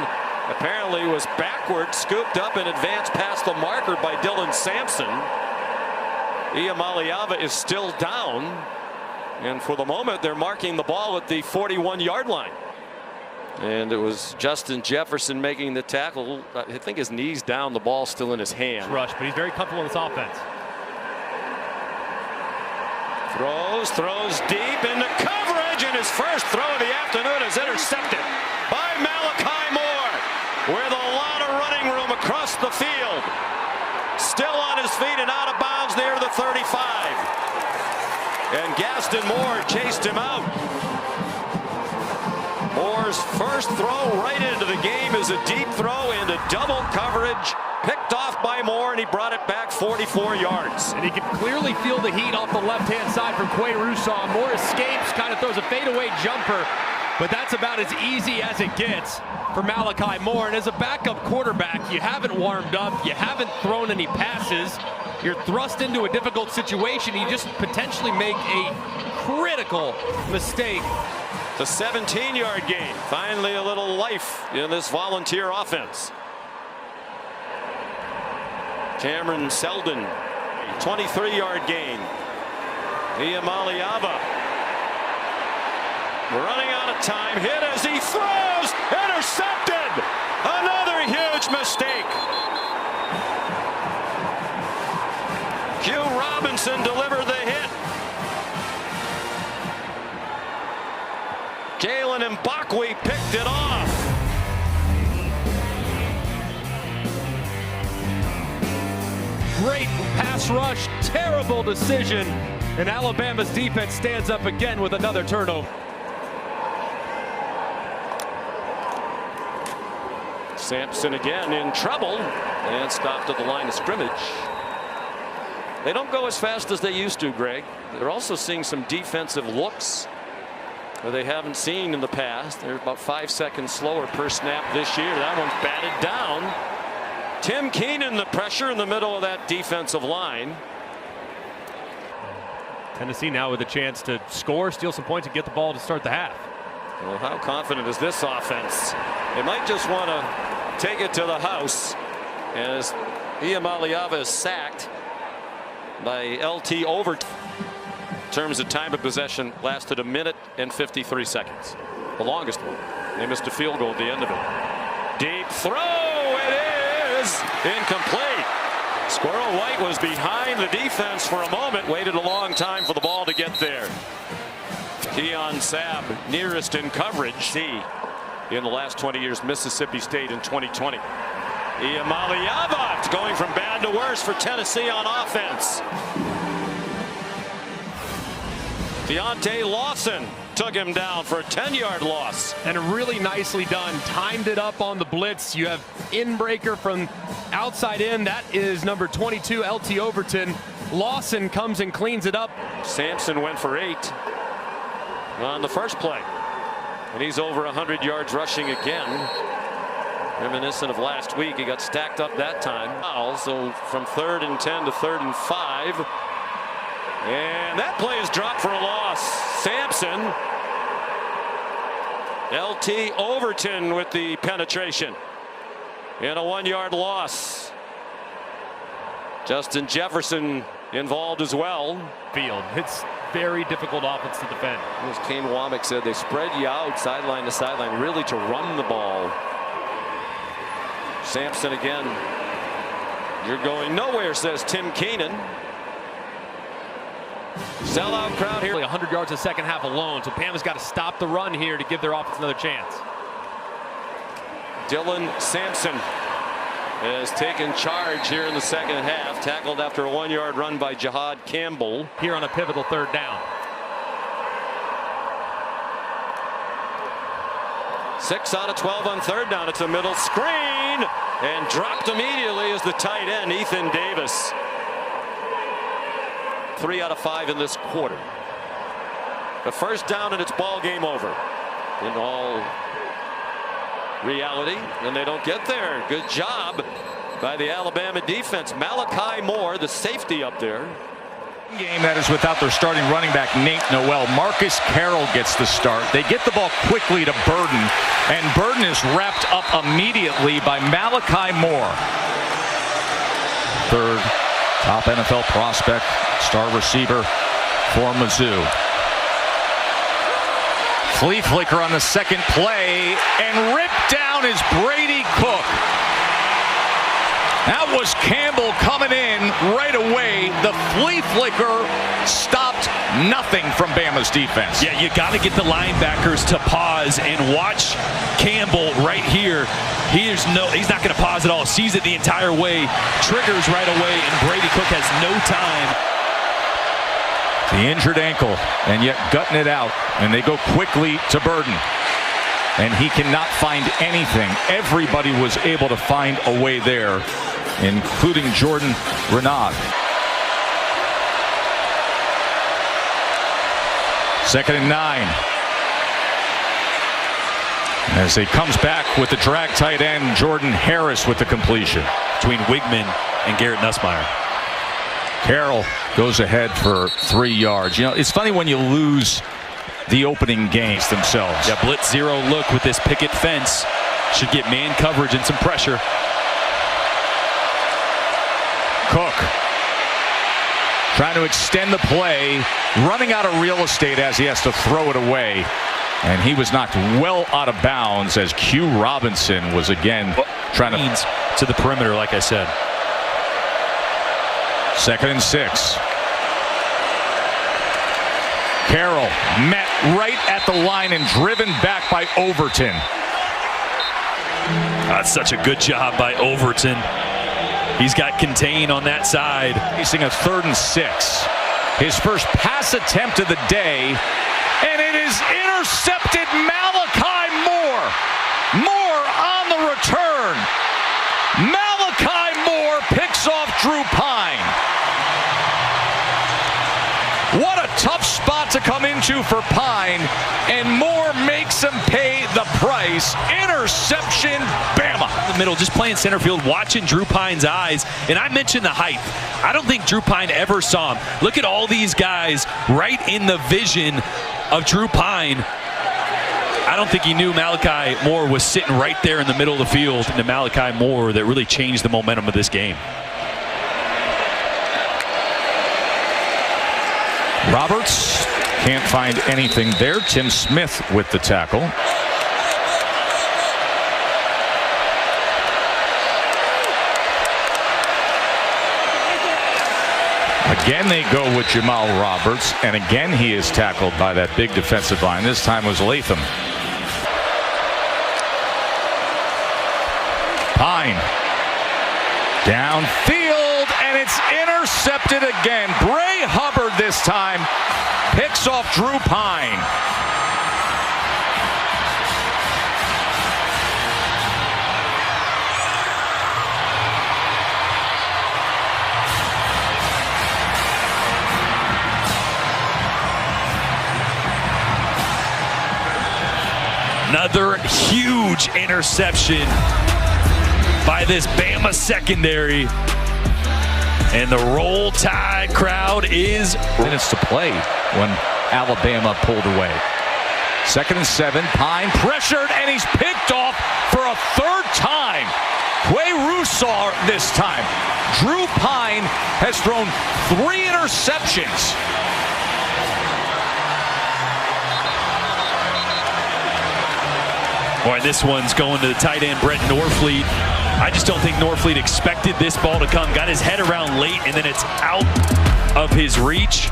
Apparently was backward, scooped up and advanced past the marker by Dylan Sampson. Iamaleava is still down, and for the moment they're marking the ball at the 41-yard line. And it was Justin Jefferson making the tackle. I think his knee's down, the ball's still in his hand. Rush, but he's very comfortable in this offense. Throws deep into coverage, and his first throw of the afternoon is intercepted by Malachi Moore with a lot of running room across the field. Still on his feet and out of bounds near the 35. And Gaston Moore chased him out. Moore's first throw right into the game is a deep throw into double coverage. Picked off by Moore, and he brought it back 44 yards. And he can clearly feel the heat off the left-hand side from Quay Russaw. Moore escapes, kind of throws a fadeaway jumper, but that's about as easy as it gets for Malachi Moore. And as a backup quarterback, you haven't warmed up, you haven't thrown any passes, you're thrust into a difficult situation, you just potentially make a critical mistake. It's a 17-yard gain. Finally a little life in this Volunteer offense. Cameron Seldon, 23-yard gain. Iamaleava running out of time, hit as he throws, intercepted. Another huge mistake. Q Robinson delivered the hit. Jalen Mbakwe picked it off. Great pass rush, terrible decision, and Alabama's defense stands up again with another turnover. Sampson again in trouble and stopped at the line of scrimmage. They don't go as fast as they used to, Greg. They're also seeing some defensive looks that they haven't seen in the past. They're about 5 seconds slower per snap this year. That one's batted down. Tim Keenan, the pressure in the middle of that defensive line. Tennessee now with a chance to score, steal some points, and get the ball to start the half. Well, how confident is this offense? They might just want to take it to the house as Iamaleava is sacked by LT Overton. In terms of time of possession, lasted 1 minute and 53 seconds. The longest one. They missed a field goal at the end of it. Deep throw, it is incomplete. Squirrel White was behind the defense for a moment, waited a long time for the ball to get there. Keon Sabb nearest in coverage. In the last 20 years, Mississippi State in 2020. Iamaleava, it's going from bad to worse for Tennessee on offense. Deontay Lawson took him down for a 10-yard loss. And really nicely done. Timed it up on the blitz. You have in-breaker from outside in. That is number 22, LT Overton. Lawson comes and cleans it up. Sampson went for 8 on the first play. And he's over 100 yards rushing again. Reminiscent of last week. He got stacked up that time. So from 3rd and 10 to 3rd and 5. And that play is dropped for a loss. Sampson. LT Overton with the penetration. And a 1-yard loss. Justin Jefferson involved as well. Field. It's very difficult offense to defend. As Kane Womack said, they spread you out sideline to sideline, really to run the ball. Sampson again. You're going nowhere, says Tim Keenan. Sellout crowd here. 100 yards in the second half alone, so Bama's got to stop the run here to give their offense another chance. Dylan Sampson has taken charge here in the second half. Tackled after a 1-yard run by Jihad Campbell. Here on a pivotal third down. 6 out of 12 on third down. It's a middle screen and dropped immediately as the tight end, Ethan Davis. 3 out of 5 in this quarter. The first down and it's ball game over. In all reality, and they don't get there. Good job by the Alabama defense. Malachi Moore, the safety up there. Game that is without their starting running back Nate Noel. Marcus Carroll gets the start. They get the ball quickly to Burden, and Burden is wrapped up immediately by Malachi Moore. Third top NFL prospect, star receiver for Mizzou. Flea flicker on the second play, and ripped down is Brady Cook. That was Campbell coming in right away. The flea flicker stopped nothing from Bama's defense. Yeah, you got to get the linebackers to pause and watch Campbell right here. He's not going to pause at all. Sees it the entire way, triggers right away, and Brady Cook has no time. The injured ankle, and yet gutting it out, and they go quickly to Burden. And he cannot find anything. Everybody was able to find a way there, including Jordan Renaud. Second and 9. As he comes back with the drag tight end, Jordan Harris with the completion. Between Wigman and Garrett Nussmeier. Carroll goes ahead for 3 yards. You know, it's funny when you lose the opening games themselves. Yeah, blitz zero look with this picket fence. Should get man coverage and some pressure. Cook trying to extend the play, running out of real estate as he has to throw it away. And he was knocked well out of bounds as Q Robinson was again trying to the perimeter, like I said. Second and 6. Carroll met right at the line and driven back by Overton. That's such a good job by Overton. He's got contain on that side. Facing a 3rd and 6. His first pass attempt of the day, and it is intercepted. Malachi Moore. Moore on the return. Malachi Moore picks off Drew Pine. What a tough spot to come into for Pine, and Moore makes him pay the price. Interception, Bama. In the middle, just playing center field, watching Drew Pine's eyes. And I mentioned the height. I don't think Drew Pine ever saw him. Look at all these guys right in the vision of Drew Pine. I don't think he knew Malachi Moore was sitting right there in the middle of the field. And the Malachi Moore that really changed the momentum of this game. Roberts can't find anything there. Tim Smith with the tackle. Again, they go with Jamal Roberts, and again he is tackled by that big defensive line. This time was Latham. Pine downfield, and it's intercepted again. Bray Hubbard this time picks off Drew Pine. Another huge interception by this Bama secondary. And the Roll Tide crowd is minutes to play when Alabama pulled away. 2nd and 7. Pine pressured, and he's picked off for a 3rd time. Quay Roussar this time. Drew Pine has thrown 3 interceptions. Boy, this one's going to the tight end, Brett Norfleet. I just don't think Norfleet expected this ball to come. Got his head around late, and then it's out of his reach.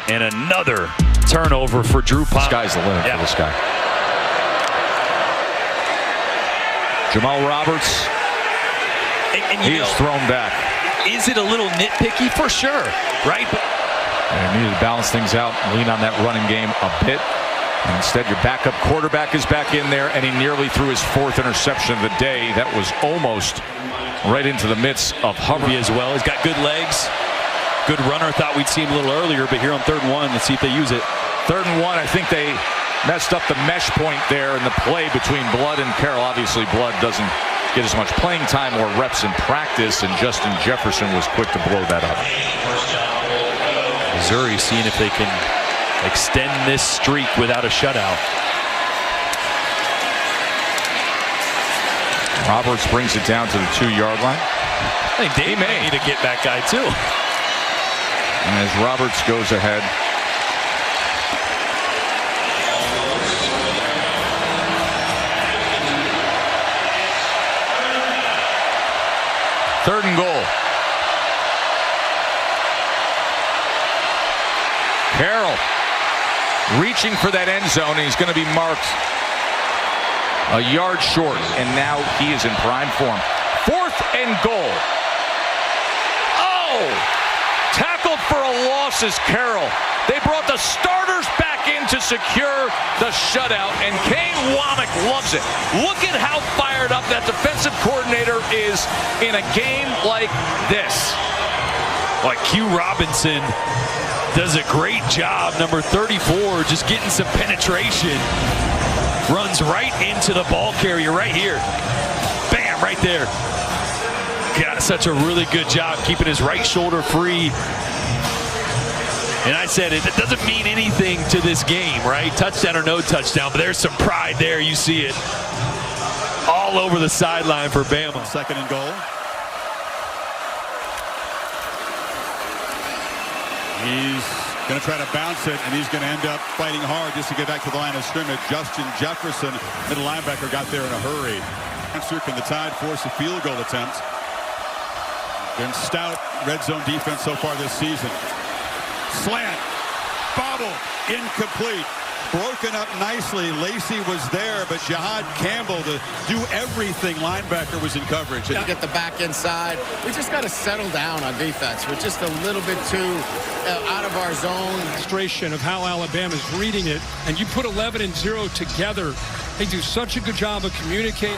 And another turnover for Drew Pine. Sky's the limit for this guy. Jamal Roberts, and he is thrown back. Is it a little nitpicky? For sure, right? And needed to balance things out, lean on that running game a bit. And instead, your backup quarterback is back in there, and he nearly threw his 4th interception of the day. That was almost right into the midst of Hubbard as well. He's got good legs. Good runner. Thought we'd see him a little earlier, but here on 3rd and 1, let's see if they use it. 3rd and 1, I think they messed up the mesh point there in the play between Blood and Carroll. Obviously, Blood doesn't get as much playing time or reps in practice, and Justin Jefferson was quick to blow that up. Missouri seeing if they can extend this streak without a shutout. Roberts brings it down to the 2-yard line. I think they may need a get-back guy, too. And as Roberts goes ahead, third and goal. Carroll reaching for that end zone. He's going to be marked a yard short, and now he is in prime form. 4th and goal. Oh! Tackled for a loss is Carroll. They brought the starters back in to secure the shutout, and Kane Womack loves it. Look at how fired up that defensive coordinator is in a game like this. Like Q Robinson does a great job, number 34, just getting some penetration. Runs right into the ball carrier right here. Bam, right there. Got such a really good job keeping his right shoulder free. And I said it doesn't mean anything to this game, right? Touchdown or no touchdown, but there's some pride there. You see it all over the sideline for Bama. 2nd and goal. He's going to try to bounce it, and he's going to end up fighting hard just to get back to the line of scrimmage. Justin Jefferson, middle linebacker, got there in a hurry. Can the Tide force a field goal attempt? Been stout red zone defense so far this season. Slant, bobble, incomplete. Broken up nicely. Lacey was there, but Jihad Campbell, the do everything linebacker, was in coverage. To get the back inside. We just got to settle down on defense. We're just a little bit too out of our zone. Frustration of how Alabama's reading it, and you put 11 and 0 together. They do such a good job of communicating.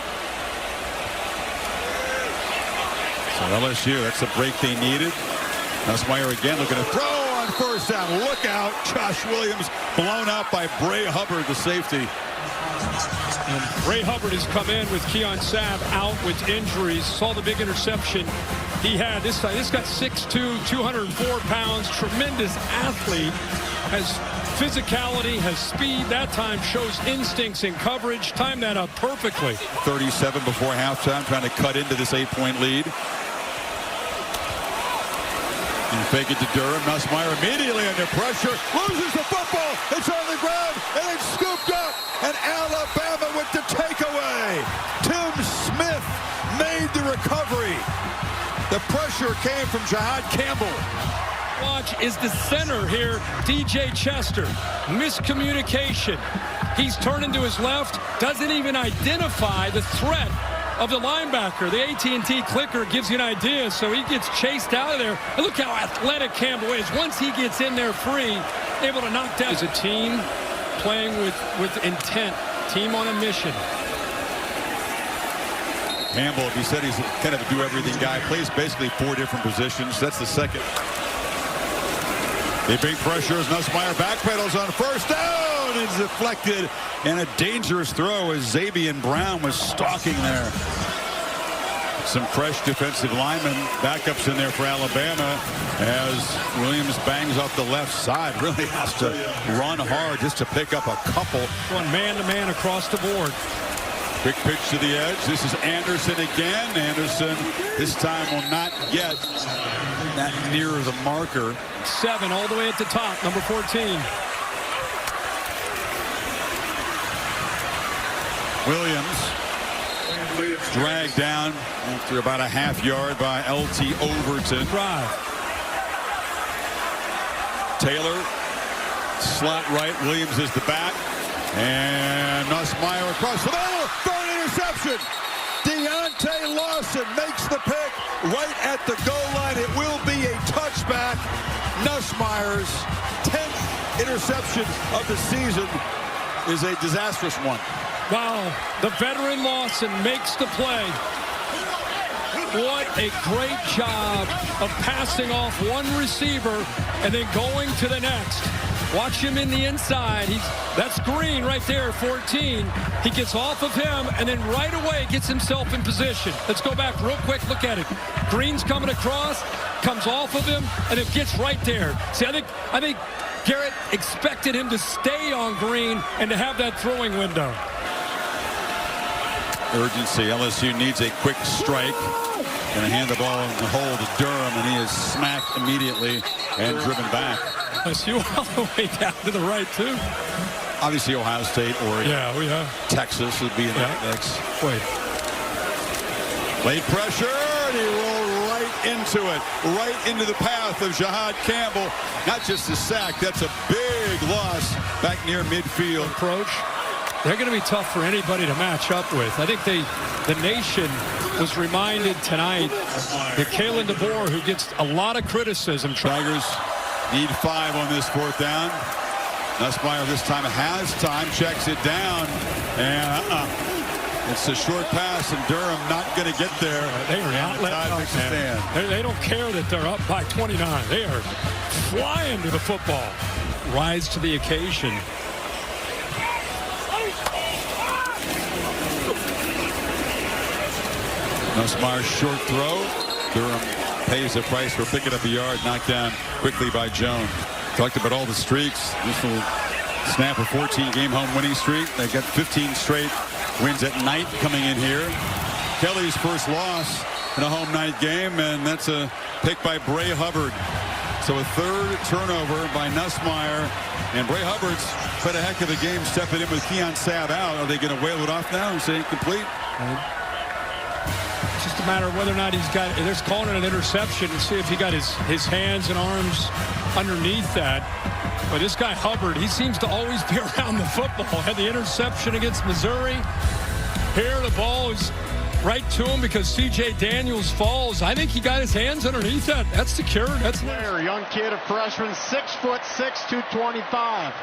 So LSU, that's the break they needed. Nussmeier again looking to throw on 1st down. Look out. Josh Williams blown out by Bray Hubbard, the safety. And Bray Hubbard has come in with Keon Sabb out with injuries. Saw the big interception he had. This got 6'2", 204 pounds. Tremendous athlete. Has physicality, has speed. That time shows instincts in coverage. Timed that up perfectly. 37 before halftime, trying to cut into this 8-point lead. And fake it to Durham. Nussmeier immediately under pressure. Loses the football. It's on the ground. And it's scooped up. And Alabama with the takeaway. Tim Smith made the recovery. The pressure came from Jihad Campbell. Watch is the center here, DJ Chester. Miscommunication. He's turning to his left. Doesn't even identify the threat of the linebacker. The AT&T clicker gives you an idea, so he gets chased out of there. And look how athletic Campbell is. Once he gets in there free, able to knock down. As a team playing with intent, team on a mission. Campbell, he said he's kind of a do-everything guy. Plays basically 4 different positions. That's the second. They bring pressure as Nussmeier backpedals on 1st down. It's deflected, and a dangerous throw as Zabian Brown was stalking there. Some fresh defensive linemen, backups in there for Alabama as Williams bangs off the left side. Really has to run hard just to pick up a couple. One man-to-man across the board. Quick pitch to the edge. This is Anderson again. Anderson this time will not get that near the marker. 7 all the way at the top, number 14. Williams dragged down after about a half-yard by L.T. Overton. Taylor, slot right. Williams is the back. And Nussmeier across the middle for an interception. Deontay Lawson makes the pick right at the goal line. It will be a touchback. Nussmeier's 10th interception of the season is a disastrous one. Wow, the veteran Lawson makes the play. What a great job of passing off one receiver and then going to the next. Watch him in the inside. That's Green right there, 14. He gets off of him and then right away gets himself in position. Let's go back real quick. Look at it. Green's coming across, comes off of him, and it gets right there. See, I think Garrett expected him to stay on Green and to have that throwing window. Urgency. LSU needs a quick strike. Going to hand the ball in the hole to Durham, and he is smacked immediately and driven back. LSU all the way down to the right, too. Obviously, Ohio State, Oregon. Yeah. Texas would be in that mix. Wait. Late pressure, and he rolled right into it. Right into the path of Jahad Campbell. Not just a sack, that's a big loss back near midfield. Approach. They're going to be tough for anybody to match up with. I think the nation was reminded tonight that Kalen DeBoer, who gets a lot of criticism. Tigers need 5 on this 4th down. Nussmeier this time has time, checks it down, and it's a short pass, and Durham not going to get there. They are not letting up, man. They don't care that they're up by 29. They are flying to the football. Rise to the occasion. Nussmeier's short throw. Durham pays the price for picking up a yard, knocked down quickly by Jones. Talked about all the streaks. This will snap a 14-game home winning streak. They got 15 straight wins at night coming in here. Kelly's first loss in a home night game, and that's a pick by Bray Hubbard. So a 3rd turnover by Nussmeier, and Bray Hubbard's played a heck of a game stepping in with Keon Sabb out. Are they going to whale it off now and say incomplete? It's just a matter of whether or not he's got, they're calling it an interception, and see if he got his hands and arms underneath that. But this guy Hubbard, he seems to always be around the football. Had the interception against Missouri. Here the ball is right to him because C.J. Daniels falls. I think he got his hands underneath that. That's secure. That's there. Young kid, a freshman, 6'6", 225.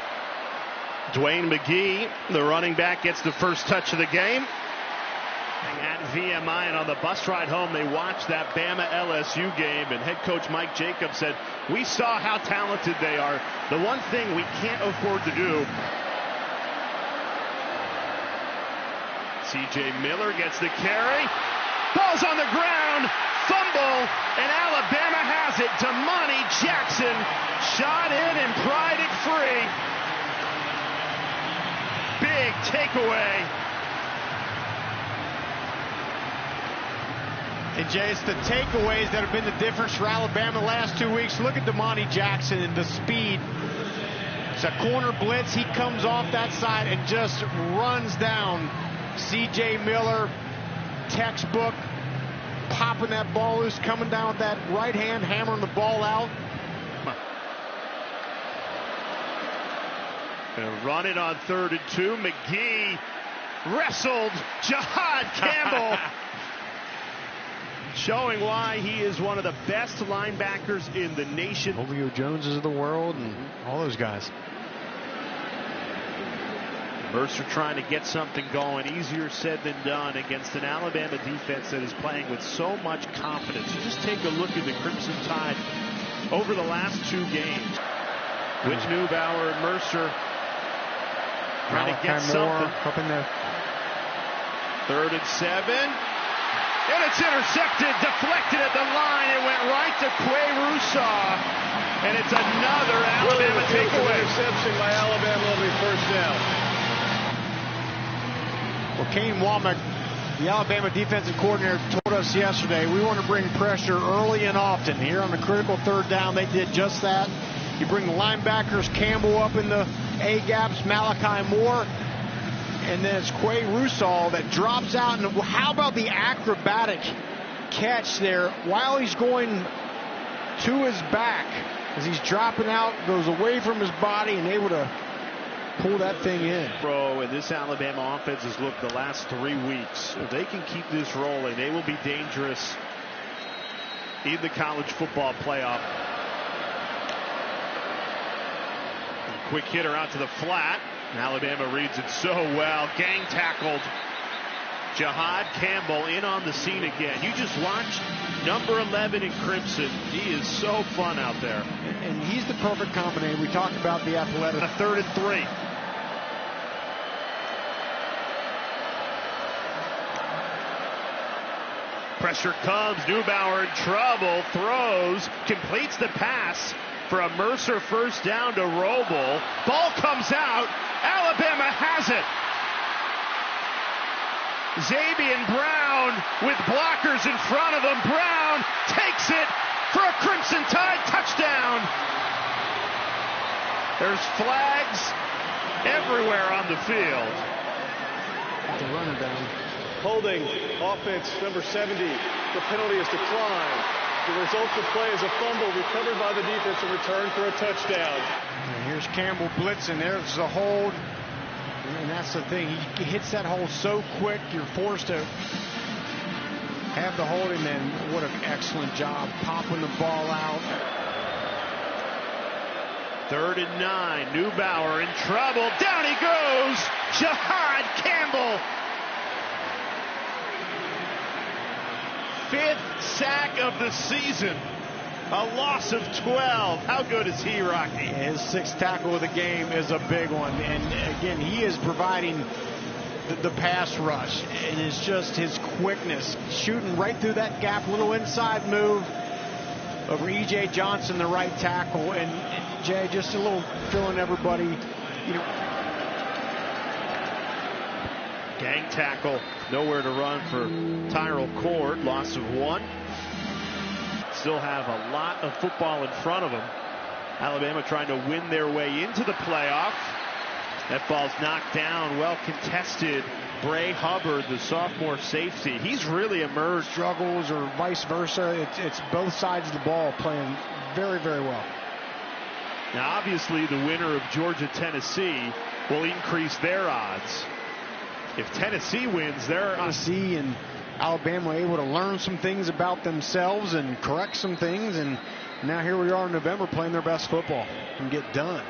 Dwayne McGee, the running back, gets the first touch of the game. At VMI, and on the bus ride home, they watched that Bama LSU game, and head coach Mike Jacobs said, "We saw how talented they are. The one thing we can't afford to do." C.J. Miller gets the carry. Ball's on the ground. Fumble, and Alabama has it. Damani Jackson shot in and pried it free. Big takeaway. And Jay, it's the takeaways that have been the difference for Alabama the last 2 weeks. Look at Damani Jackson and the speed. It's a corner blitz. He comes off that side and just runs down C.J. Miller. Textbook. Popping that ball loose, coming down with that right hand, hammering the ball out. Gonna run it on 3rd and 2. McGee wrestled Jahad Campbell. Showing why he is one of the best linebackers in the nation. Romeo Joneses of the world and all those guys. Mercer trying to get something going. Easier said than done against an Alabama defense that is playing with so much confidence. You just take a look at the Crimson Tide over the last 2 games. With Neubauer and Mercer trying to get something. Up in there. 3rd and 7. And it's intercepted, deflected at the line. It went right to Quay Russaw. And it's another Alabama takeaway. Interception by Alabama, will be first down. Well, Kane Womack, the Alabama defensive coordinator, told us yesterday, we want to bring pressure early and often. Here on the critical 3rd down, they did just that. You bring the linebackers, Campbell up in the A-gaps, Malachi Moore. And then it's Quay Rusall that drops out. And how about the acrobatic catch there while he's going to his back as he's dropping out, goes away from his body and able to pull that thing in. And this Alabama offense has looked the last 3 weeks. If they can keep this rolling, they will be dangerous in the college football playoff. A quick hitter out to the flat. Alabama reads it so well. Gang tackled. Jahad Campbell in on the scene again. You just watch number 11 in crimson. He is so fun out there. And he's the perfect combination. We talked about the athletic. A 3rd and 3. Pressure comes. Neubauer in trouble. Throws. Completes the pass for a Mercer first down to Roble. Ball comes out. Alabama has it. Zabian Brown with blockers in front of him. Brown takes it for a Crimson Tide touchdown. There's flags everywhere on the field. The running down. Holding offense number 70. The penalty is declined. The result of the play is a fumble recovered by the defense and returned for a touchdown. And here's Campbell blitzing. There's the hold. And that's the thing. He hits that hole so quick, you're forced to have the hold. And then what an excellent job popping the ball out. 3rd and 9. Neubauer in trouble. Down he goes. Jahad Campbell. 5th sack of the season. A loss of 12. How good is he, Rocky? His 6th tackle of the game is a big one. And again, he is providing the pass rush. And it's just his quickness. Shooting right through that gap. Little inside move over E.J. Johnson, the right tackle. And Jay, just a little filling everybody. Gang tackle. Nowhere to run for Tyrell Cord. Loss of 1. Still have a lot of football in front of them. Alabama trying to win their way into the playoff. That ball's knocked down. Well contested. Bray Hubbard, the sophomore safety. He's really emerged. Struggles or vice versa. It's both sides of the ball playing very, very well. Now, obviously, the winner of Georgia-Tennessee will increase their odds. If Tennessee wins, they're Tennessee and Alabama are able to learn some things about themselves and correct some things, and now here we are in November playing their best football and get done.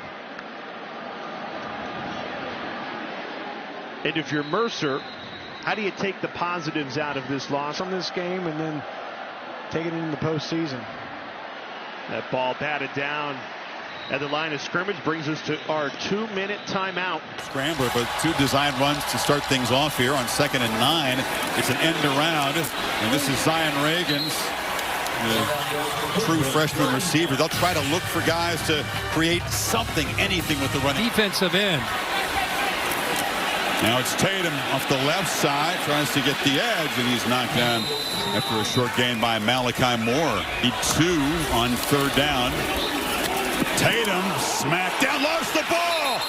And if you're Mercer, how do you take the positives out of this loss from this game and then take it into the postseason? That ball batted down at the line of scrimmage brings us to our 2-minute timeout. Scrambler, but 2 design runs to start things off here on 2nd and 9. It's an end around, and this is Zion Reagan's true freshman receiver. They'll try to look for guys to create something, anything with the running. Defensive end. Now it's Tatum off the left side, tries to get the edge, and he's knocked down after a short gain by Malachi Moore. He 2 on 3rd down. Tatum smacked down, lost the ball.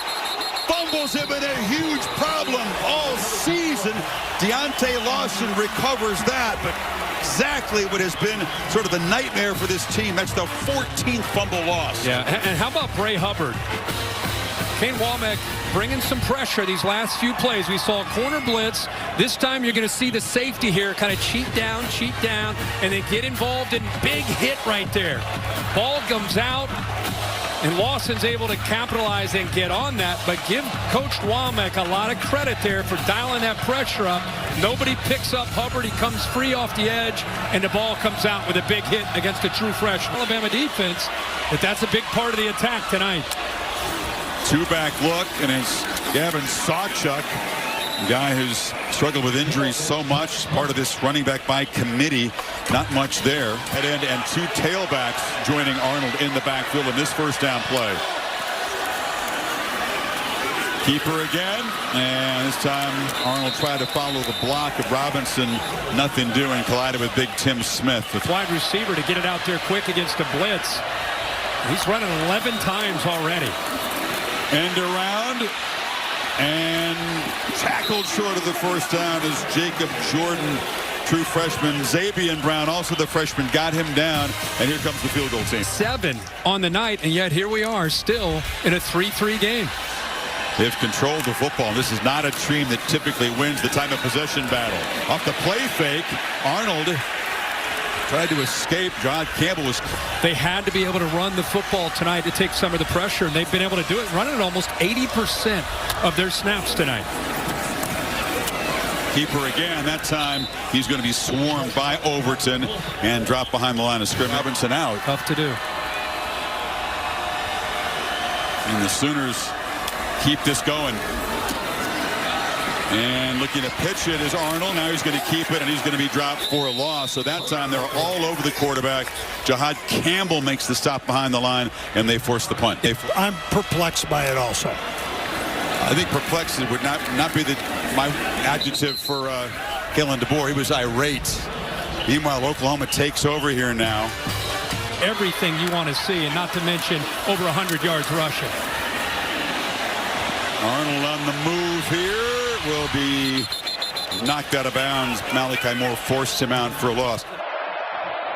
Fumbles have been a huge problem all season. Deontay Lawson recovers that, but exactly what has been sort of the nightmare for this team. That's the 14th fumble loss. Yeah, and how about Bray Hubbard? Kane Womack bringing some pressure these last few plays. We saw a corner blitz. This time you're going to see the safety here kind of cheat down, and then get involved in big hit right there. Ball comes out, and Lawson's able to capitalize and get on that, but give Coach Womack a lot of credit there for dialing that pressure up. Nobody picks up Hubbard. He comes free off the edge, and the ball comes out with a big hit against a true freshman. Alabama defense, but that's a big part of the attack tonight. 2-back look, and it's Gavin Sawchuk, a guy who's struggled with injuries so much, part of this running back by committee. Not much there. Head end and 2 tailbacks joining Arnold in the backfield in this first down play. Keeper again, and this time Arnold tried to follow the block of Robinson. Nothing doing. Collided with big Tim Smith. The wide receiver to get it out there quick against the blitz. He's running 11 times already. End around, and Tackled short of the first down is Jacob Jordan. True freshman Xavier Brown, also the freshman, got him down, and here comes the field goal team. 7 on the night, and yet here we are still in a 3-3 game. They've controlled the football. This is not a team that typically wins the time of possession battle. Off the play fake, Arnold tried to escape. John Campbell was... They had to be able to run the football tonight to take some of the pressure, and they've been able to do it, running at almost 80% of their snaps tonight. Keeper again. That time he's going to be swarmed by Overton and drop behind the line of scrimmage. Robinson out. Tough to do. And the Sooners keep this going. And looking to pitch it is Arnold. Now he's going to keep it, and he's going to be dropped for a loss. So that time they're all over the quarterback. Jahad Campbell makes the stop behind the line, and they force the punt. I'm perplexed by it also. I think perplexed would not be my adjective for Kalen DeBoer. He was irate. Meanwhile, Oklahoma takes over here now. Everything you want to see, and not to mention over 100 yards rushing. Arnold on the move here will be knocked out of bounds. Malachi Moore forced him out for a loss.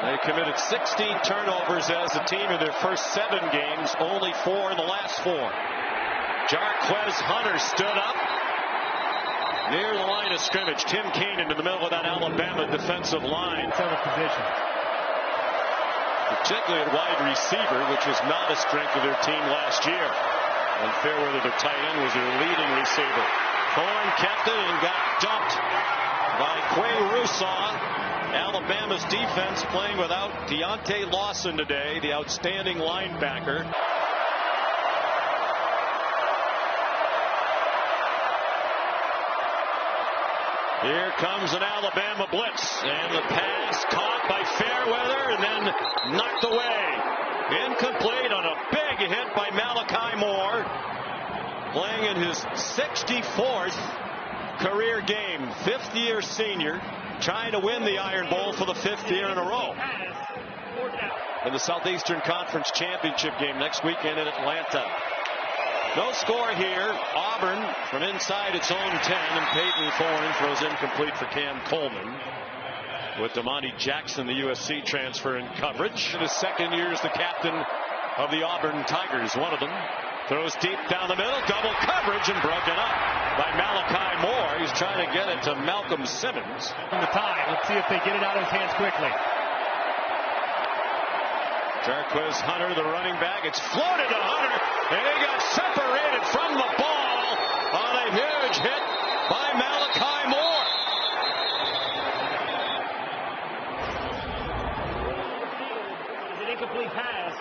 They committed 16 turnovers as a team in their first 7 games, only 4 in the last 4. Jarquez Hunter stood up near the line of scrimmage. Tim Kaine into the middle of that Alabama defensive line. Particularly at wide receiver, which was not a strength of their team last year. And Fairweather, their tight end, was their leading receiver. Thorne kept it and got dumped by Quay Russaw. Alabama's defense playing without Deontay Lawson today, the outstanding linebacker. Here comes an Alabama blitz, and the pass caught by Fairweather and then knocked away. Incomplete on a big hit by Malachi Moore, playing in his 64th career game, 5th-year senior, trying to win the Iron Bowl for the 5th year in a row. In the Southeastern Conference Championship game next weekend in Atlanta. No score here. Auburn from inside its own 10, and Peyton Thorne throws incomplete for Cam Coleman. With Damani Jackson, the USC transfer, in coverage. In his second year as the captain of the Auburn Tigers, one of them. Throws deep down the middle, double coverage, and broken up by Malachi Moore. He's trying to get it to Malcolm Simmons. In the tie. Let's see if they get it out of his hands quickly. Jarquez Hunter, the running back. It's floated to Hunter, and he got separated from the ball on a huge hit by Malachi Moore. It's an incomplete pass.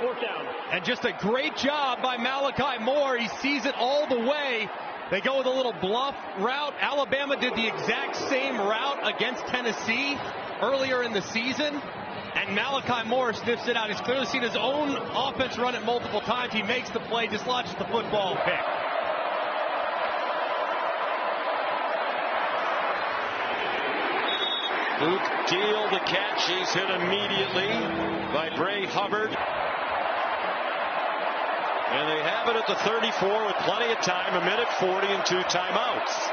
4th down. And just a great job by Malachi Moore. He sees it all the way. They go with a little bluff route. Alabama did the exact same route against Tennessee earlier in the season. And Malachi Moore sniffs it out. He's clearly seen his own offense run it multiple times. He makes the play, dislodges the football, pick. Luke Deal the catch. He's hit immediately by Bray Hubbard. And they have it at the 34 with plenty of time, 1:40 and 2 timeouts.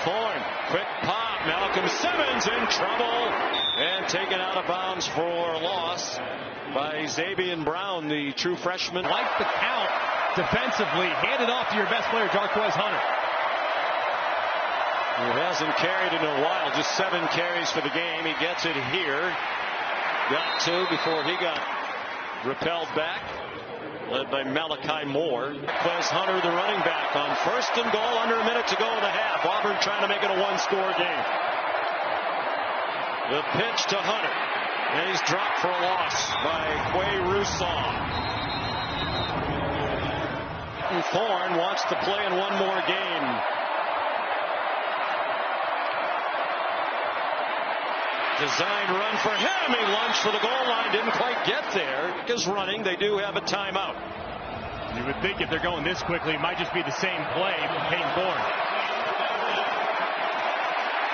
Thorne, quick pop. Malcolm Simmons in trouble and taken out of bounds for a loss by Xavier Brown, the true freshman. Like the count defensively. Hand it off to your best player, Jarquez Hunter. Who hasn't carried in a while, just 7 carries for the game. He gets it here. Got 2 before he got repelled back. Led by Malachi Moore. Jarquez Hunter, the running back, on 1st and goal, under a minute to go in the half. Auburn trying to make it a 1-score game. The pitch to Hunter. And he's dropped for a loss by Quay Russaw. And Thorne wants to play in one more game. Design run for him. He lunged for the goal line. Didn't quite get there. Because running, they do have a timeout. You would think if they're going this quickly, it might just be the same play with Peyton Thorne.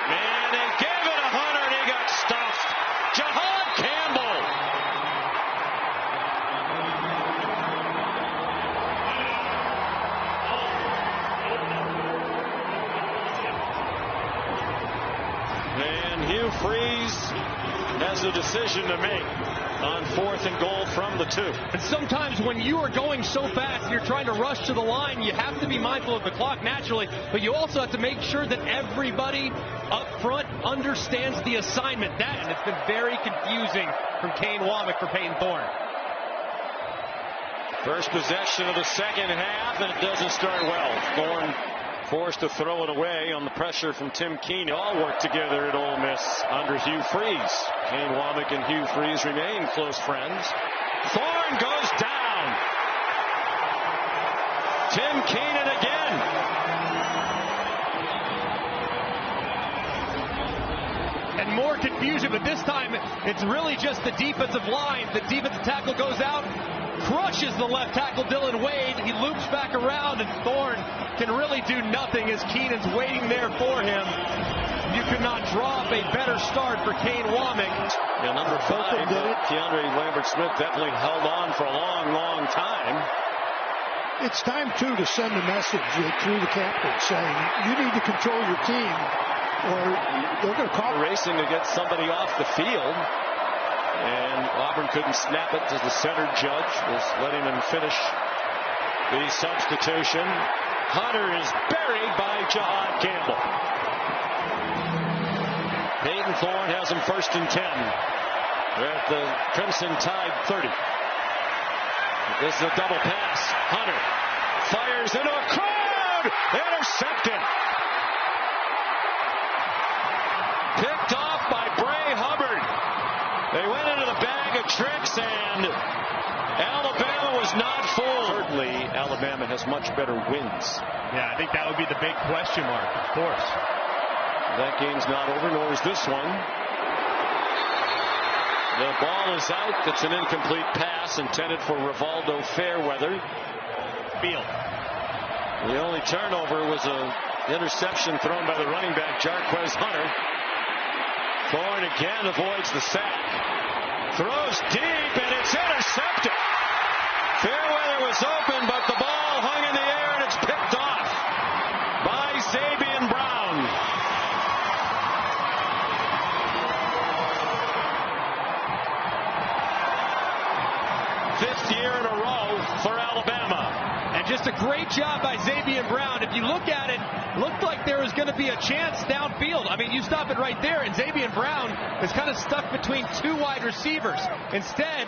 And they gave it to Hunter, and he got stuffed. Jahad Campbell. decision to make on 4th and goal from the 2. And sometimes when you are going so fast and you're trying to rush to the line, you have to be mindful of the clock naturally, but you also have to make sure that everybody up front understands the assignment. And it's been very confusing from Kane Womack for Peyton Thorne. First possession of the second half, and it doesn't start well. Thorne forced to throw it away on the pressure from Tim Keene. All work together at Ole Miss under Hugh Freeze. Kane Womack and Hugh Freeze remain close friends. Thorne goes down. Tim Keenan again. And more confusion, but this time it's really just the defensive line. The defensive tackle goes out, crushes the left tackle Dylan Wade. He loops back around, and Thorne can really do nothing as Keenan's waiting there for him. You could not draw up a better start for Kane Womack. Yeah, number 5, Keandre Lambert-Smith definitely held on for a long, long time. It's time, too, to send a message through the captain saying you need to control your team or they're going to call racing to get somebody off the field. And Auburn couldn't snap it as the center judge was letting him finish the substitution. Hunter is buried by Jahad Campbell. Peyton Thorne has him 1st and 10. They're at the Crimson Tide 30. This is a double pass. Hunter fires into a crowd. Intercepted. Picked off by Bray Hubbard. They went into the bag of tricks, and Alabama was not fooled. Certainly, Alabama has much better wins. Yeah, I think that would be the big question mark, of course. That game's not over, nor is this one. The ball is out. It's an incomplete pass intended for Rivaldo Fairweather. Field. The only turnover was an interception thrown by the running back, Jarquez Hunter. Thorne again avoids the sack. Throws deep, and it's intercepted. Fairweather was open, but the ball hung in the air, and it's picked off by Zabian Brown. Fifth year in a row for Alabama. And just a great job by Zabian Brown. If you look at it, looked like there was going to be a chance downfield. I mean, you stop it right there, and Zabian Brown is kind of stuck between 2 wide receivers. Instead,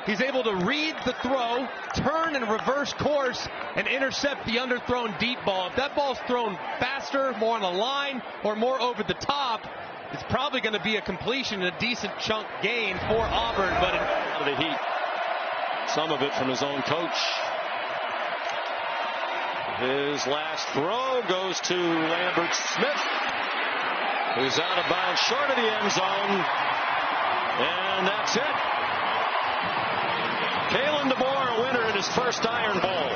he's able to read the throw, turn and reverse course, and intercept the underthrown deep ball. If that ball's thrown faster, more on the line, or more over the top, it's probably going to be a completion and a decent chunk gain for Auburn. But out of the heat, some of it from his own coach. His last throw goes to Lambert-Smith, who's out of bounds short of the end zone. And that's it. Kalen DeBoer, a winner in his first Iron Bowl.